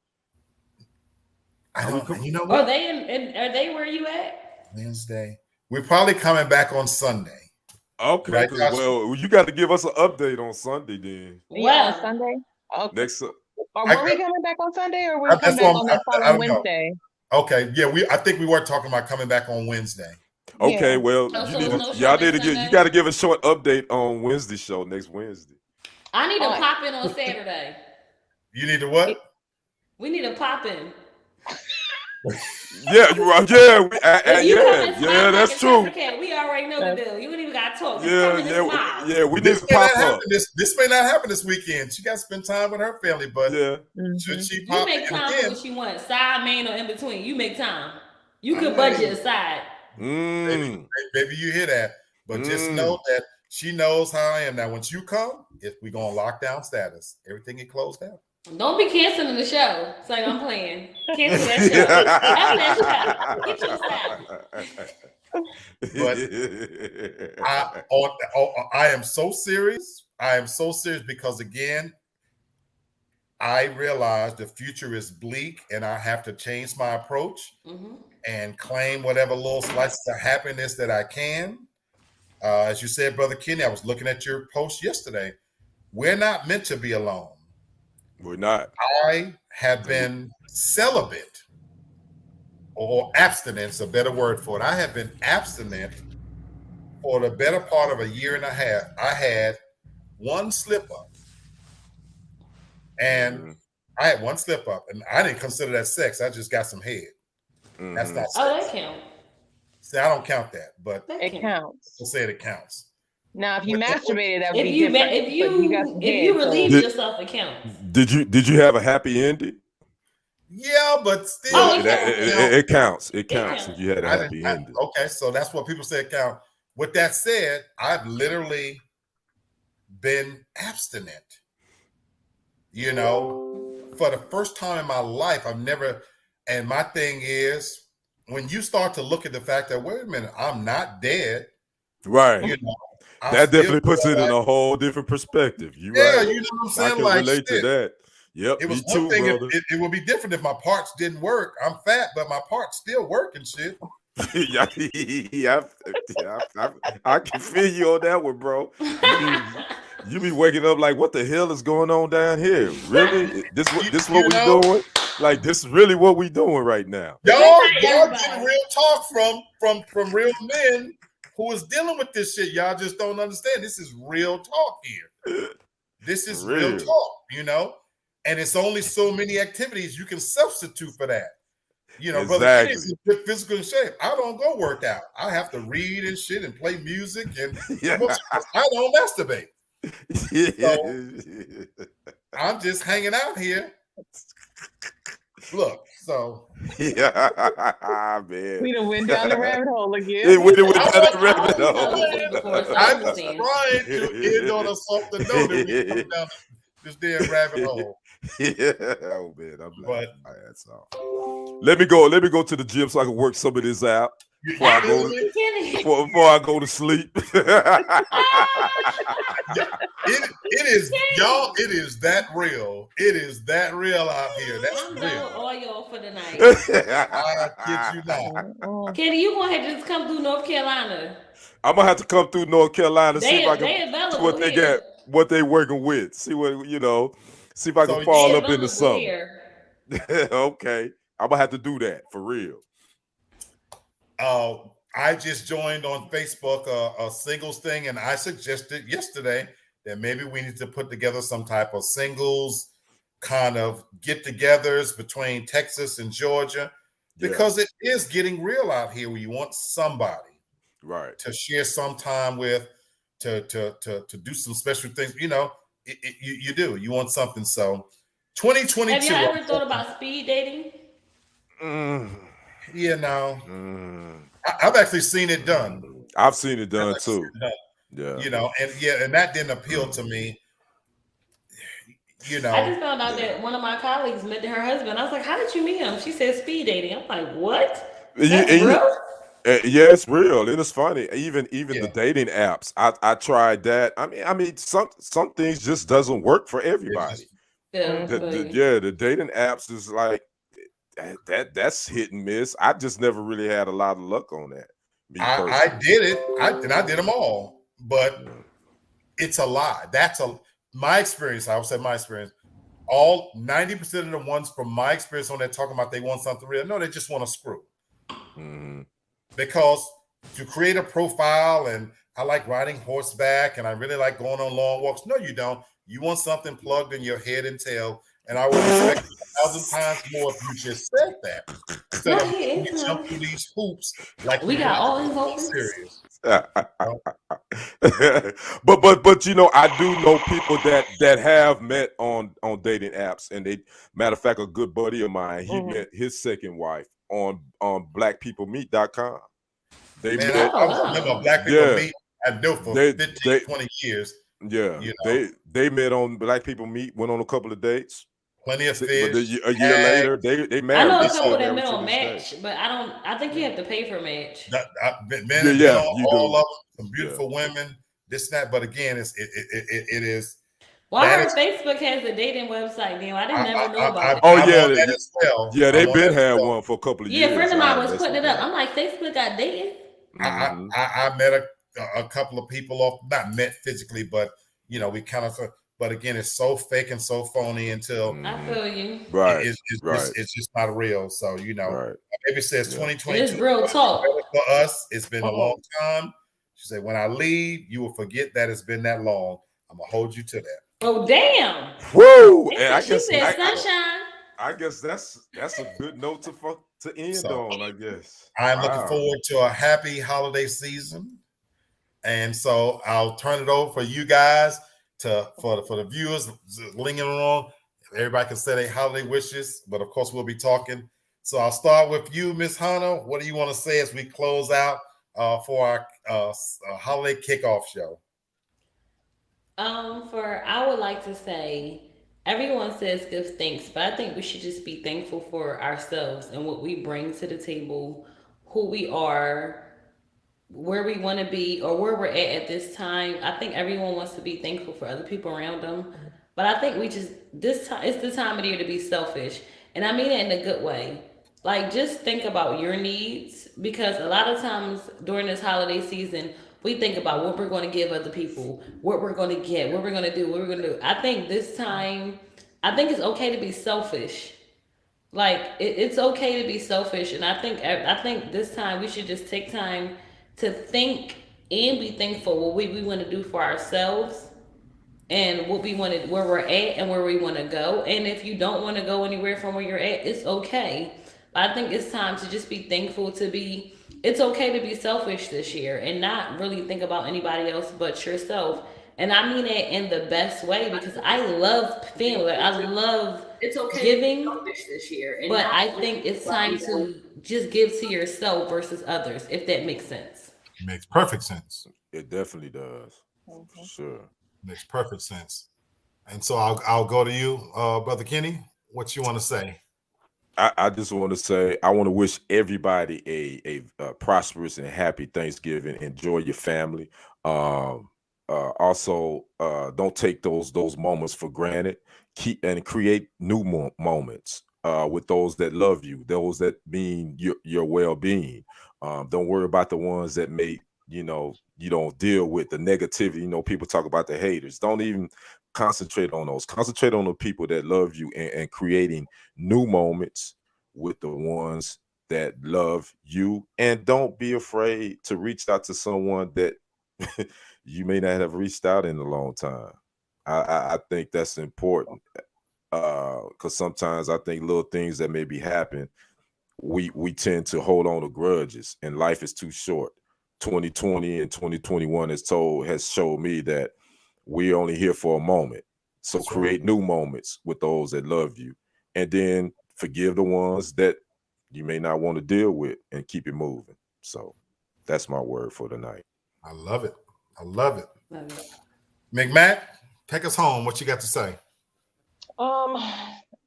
I Are we don't. coming? You know Are what? they Are they where you at? Wednesday. We're probably coming back on Sunday, Okay, right, because Josh? well, you got to give us an update on Sunday then. Yeah, on Well, Sunday. Okay. Next, Or I, were we coming back on Sunday, or were we coming that's back what on that I following don't know. Wednesday? Okay, yeah, I think we were talking about coming back on Wednesday. okay, Yeah. well, oh, you so need it's to no show y'all need next to you Sunday. got to give a short update on Wednesday show next Wednesday. I need to Oh, pop in on Saturday. You need to what? We need to pop in. Yeah, you are. Yeah, If you come and yeah, smile like that's a chubby true. cat, we already know the that's deal. You ain't even gotta talk. Just Yeah, come in and smile. yeah. We need This to may not pop happen. up. This may not happen this weekend. She got to spend time with her family, but Yeah. should mhm. she You pop make in time for again? what you want, side, main, or in between. You make time. You could budget Hey, aside. Mm. maybe you hear that, but just know Mm. that she knows how I am. Now, once you come, if we're gonna lock down status, everything get closed down. Don't be canceling the show. It's like I'm playing. Cancel that show. F that show. Get your style. But I am so serious. I am so serious because again, I realize the future is bleak, and I have to change my approach Mhm. and claim whatever little slices of happiness that I can. As you said, Brother Kenny, I was looking at your post yesterday. We're not meant to be alone. We're not. I have been celibate, or abstinence, a better word for it. I have been abstinent for the better part of a year and a half. I had one slip up, and Mhm. I had one slip up, and I didn't consider that sex. I just got some head. That's Mhm. not Oh, that sex. count. See, I don't count that, but That It count. counts. we'll say it counts. Now, if you What- what- masturbated, that would If be you different. if But you got some you head, relieve so Did, yourself, it counts. did you have a happy ending? Yeah, but Well, still, Oh, it counts. it counts. It It counts if counts. you had a I didn't. happy ending. Okay, so that's what people say count. With that said, I've literally been abstinent. You know, for the first time in my life, I've never. And my thing is, when you start to look at the fact that wait a minute, I'm not dead. Right. You know, I That still definitely puts feel it in like, a whole different perspective. You're yeah, right. you know what I'm I saying? can Like relate to shit. that. Yep, It me was one too, thing if brother. it would be different if my parts didn't work. I'm fat, but my parts still work and shit. yeah, I can feel you on that one, bro. You be waking up like, what the hell is going on down here? Really? This what You we know, doing? Like, this is really what we doing right now. Good y'all night, getting everybody. real talk from real men who is dealing with this shit. Y'all just don't understand. This is real talk here. This is For real real. talk, you know. And it's only so many activities you can substitute for that. You know, Brother Kenny's Exactly. in good physical shape. I don't go work out. I have to read and shit and play music, and Yeah. I don't masturbate. I'm just hanging out here. Look, so yeah, man. we done went down the rabbit hole again. It went down I the was- rabbit I hole. was this before, so I I'm just understand. trying to end on a softer note and we come down this damn rabbit hole. Yeah, oh man, I'm But laughing my ass off. Let me go to the gym so I can work some of this out. before I go Absolutely, Kenny. before I go to sleep. It is, y'all. It is that real. It is that real out here. That's I'm real. done with oil for the night. I kid you not. Kenny, you gonna have to just come through North Carolina. I'm gonna have to come through North Carolina, see if I can They see available what they here. got, what they working with. See what see if I can So fall They up into available something. here. Okay. I'm gonna have to do that for real. I just joined on Facebook a singles thing, and I suggested yesterday that maybe we need to put together some type of singles kind of get-togethers between Texas and Georgia, Yeah. because it is getting real out here where you want somebody Right. to share some time with, to do some special things. You do. You want something. So Have 2022. y'all ever thought about speed dating? Mm, No. mm, I've actually seen it done. I've seen it I've done actually seen too. it done. Yeah. And that didn't appeal to me. I just found out that one of my colleagues met her husband. I was like, "How did you meet him?" She said, "Speed dating." I'm like, "What? That's real?" Yeah, it's real. And it's funny. Even Yeah, the dating apps. I tried that. I mean, some things just doesn't work for it's everybody. just Feel you. The dating apps is like that's hit and miss. I just never really had a lot of luck on that. Me I personally. did it. I did them all, but Yeah. it's a lie. That's my experience. I would say my experience. All 90% of the ones from my experience on that talking about they want something real. No, they just want to screw. Mhm. Because to create a profile, and I like riding horseback and I really like going on long walks. No, you don't. You want something plugged in your head and tail. And I would respect you 1,000 times more if you just said that instead of making me jump through these hoops like We you got really all his are hopes. serious. but I do know people that have met on dating apps, and they, matter of fact, a good buddy of mine, he met his second wife on blackpeoplemeet.com. They Man, met. I was a member of Black People Yeah, Meet. I knew for they 15, they 20 years, yeah, you know, they met on Black People Meet, went on a couple of dates. plenty of But fish, a year tag. later, they I married. know They a couple still that married met to on this day. Match, but I think you have to pay for Match. I've been Yeah, been yeah, on you all do. of them, some Yeah. beautiful women, this and that. But again, it is Well, I that heard is Facebook has a dating website now. I didn't I, never know I, about I, it. Oh I'm yeah, on that as well. yeah. I'm They on been that as had well. one for a couple of Yeah, a friend years. of I mine ain't was messing putting it with up. that. I'm like, Facebook got dating. Mhm. I met a couple of people off, not met physically, but we kind of. But again, it's so fake and so phony until I Mhm. feel you. Right, it's just not real. So right. maybe says Yeah. 2022 And is it's going real to be better talk. for us. It's been a long time. She said, when I leave, you will forget that it's been that long. I'm gonna hold you to that. Oh damn! Woo! And She said sunshine. I guess that's a good note to end So on. I guess. I'm looking Wow. forward to a happy holiday season. And so I'll turn it over for you guys for the viewers lingering on. Everybody can say their holiday wishes, but of course we'll be talking. So I'll start with you, Miss Hannah. What do you want to say as we close out for our holiday kickoff show? I would like to say, everyone says give thanks, but I think we should just be thankful for ourselves and what we bring to the table, who we are, where we want to be, or where we're at this time. I think everyone wants to be thankful for other people around them, but I think we just this time it's the time of the year to be selfish, and I mean it in a good way. Like, just think about your needs, because a lot of times during this holiday season, we think about what we're going to give other people, what we're going to get, what we're going to do, what we're going to do. I think this time, I think it's okay to be selfish. Like, it's okay to be selfish, and I think this time we should just take time to think and be thankful what we want to do for ourselves, and what we want to, where we're at and where we want to go. And if you don't want to go anywhere from where you're at, it's okay. But I think it's time to just be thankful, to be, it's okay to be selfish this year and not really think about anybody else but yourself. And I mean it in the best way, because I love family. I love giving, but I think it's time to just give to yourself versus others, if that makes sense. It makes perfect sense. It definitely does. For sure. Makes perfect sense. And so I'll go to you, Brother Kenny. What you want to say? I just want to say I want to wish everybody a prosperous and happy Thanksgiving. Enjoy your family. Um, also, don't take those moments for granted. Keep and create new moments with those that love you, those that mean your well being. Don't worry about the ones that may you don't deal with the negativity. People talk about the haters. Don't even concentrate on those. Concentrate on the people that love you and creating new moments with the ones that love you, and don't be afraid to reach out to someone that you may not have reached out in a long time. I think that's important because sometimes I think little things that maybe happen, we tend to hold on to grudges, and life is too short. 2020 and 2021 has showed me that we're only here for a moment. So That's right. create new moments with those that love you, and then forgive the ones that you may not want to deal with, and keep it moving. So that's my word for tonight. I love it. I love it. Love it. McMatt, take us home. What you got to say? Um,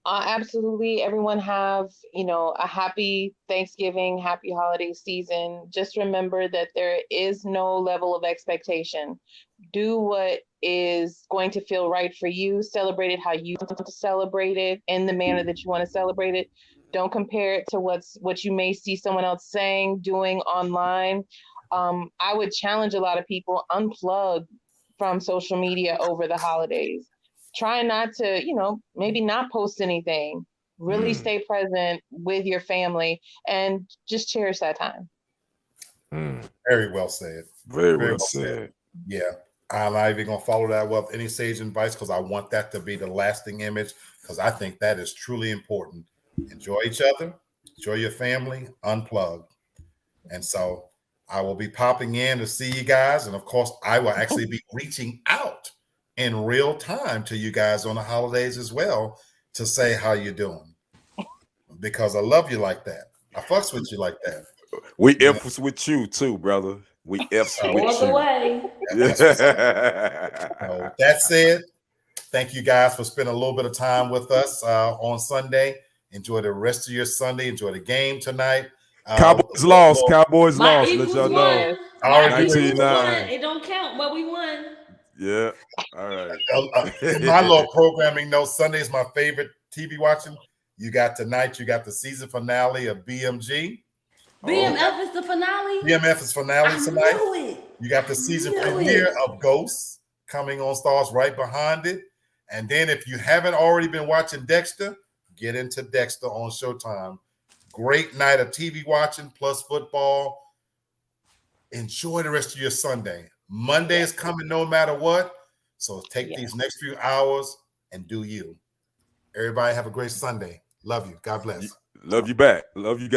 absolutely. Everyone have, a happy Thanksgiving, happy holiday season. Just remember that there is no level of expectation. Do what is going to feel right for you. Celebrate it how you want to celebrate it in the manner that you want to celebrate it. Don't compare it to what you may see someone else saying, doing online. I would challenge a lot of people, unplug from social media over the holidays. Try not to, maybe not post anything. Really stay present with your family and just cherish that time. Very well said. Very well said. Yeah. I'm not even going to follow that with any sage advice because I want that to be the lasting image because I think that is truly important. Enjoy each other, enjoy your family, unplug. And so I will be popping in to see you guys. And of course, I will actually be reaching out in real time to you guys on the holidays as well to say how you're doing because I love you like that. I fucks with you like that. We F's with you too, brother. We F's Oh, with All the you. way. That's what's up. So that said, thank you guys for spending a little bit of time with us on Sunday. Enjoy the rest of your Sunday. Enjoy the game tonight. Cowboys lost. Cowboys My lost. Let Eagles y'all won. know. I My already Eagles won. 19-9. It don't count, but we won. Yeah. All right. In my little programming notes, Sunday is my favorite TV watching. You got tonight, you got the season finale of BMG. BMF is the finale. BMF is finale I tonight. knew it. You got the season premiere of Ghosts coming on Stars right behind it. And then if you haven't already been watching Dexter, get into Dexter on Showtime. Great night of TV watching plus football. Enjoy the rest of your Sunday. Monday is coming no matter what. So take these next few hours and do you. Everybody have a great Sunday. Love you. God bless. Love you back. Love you guys.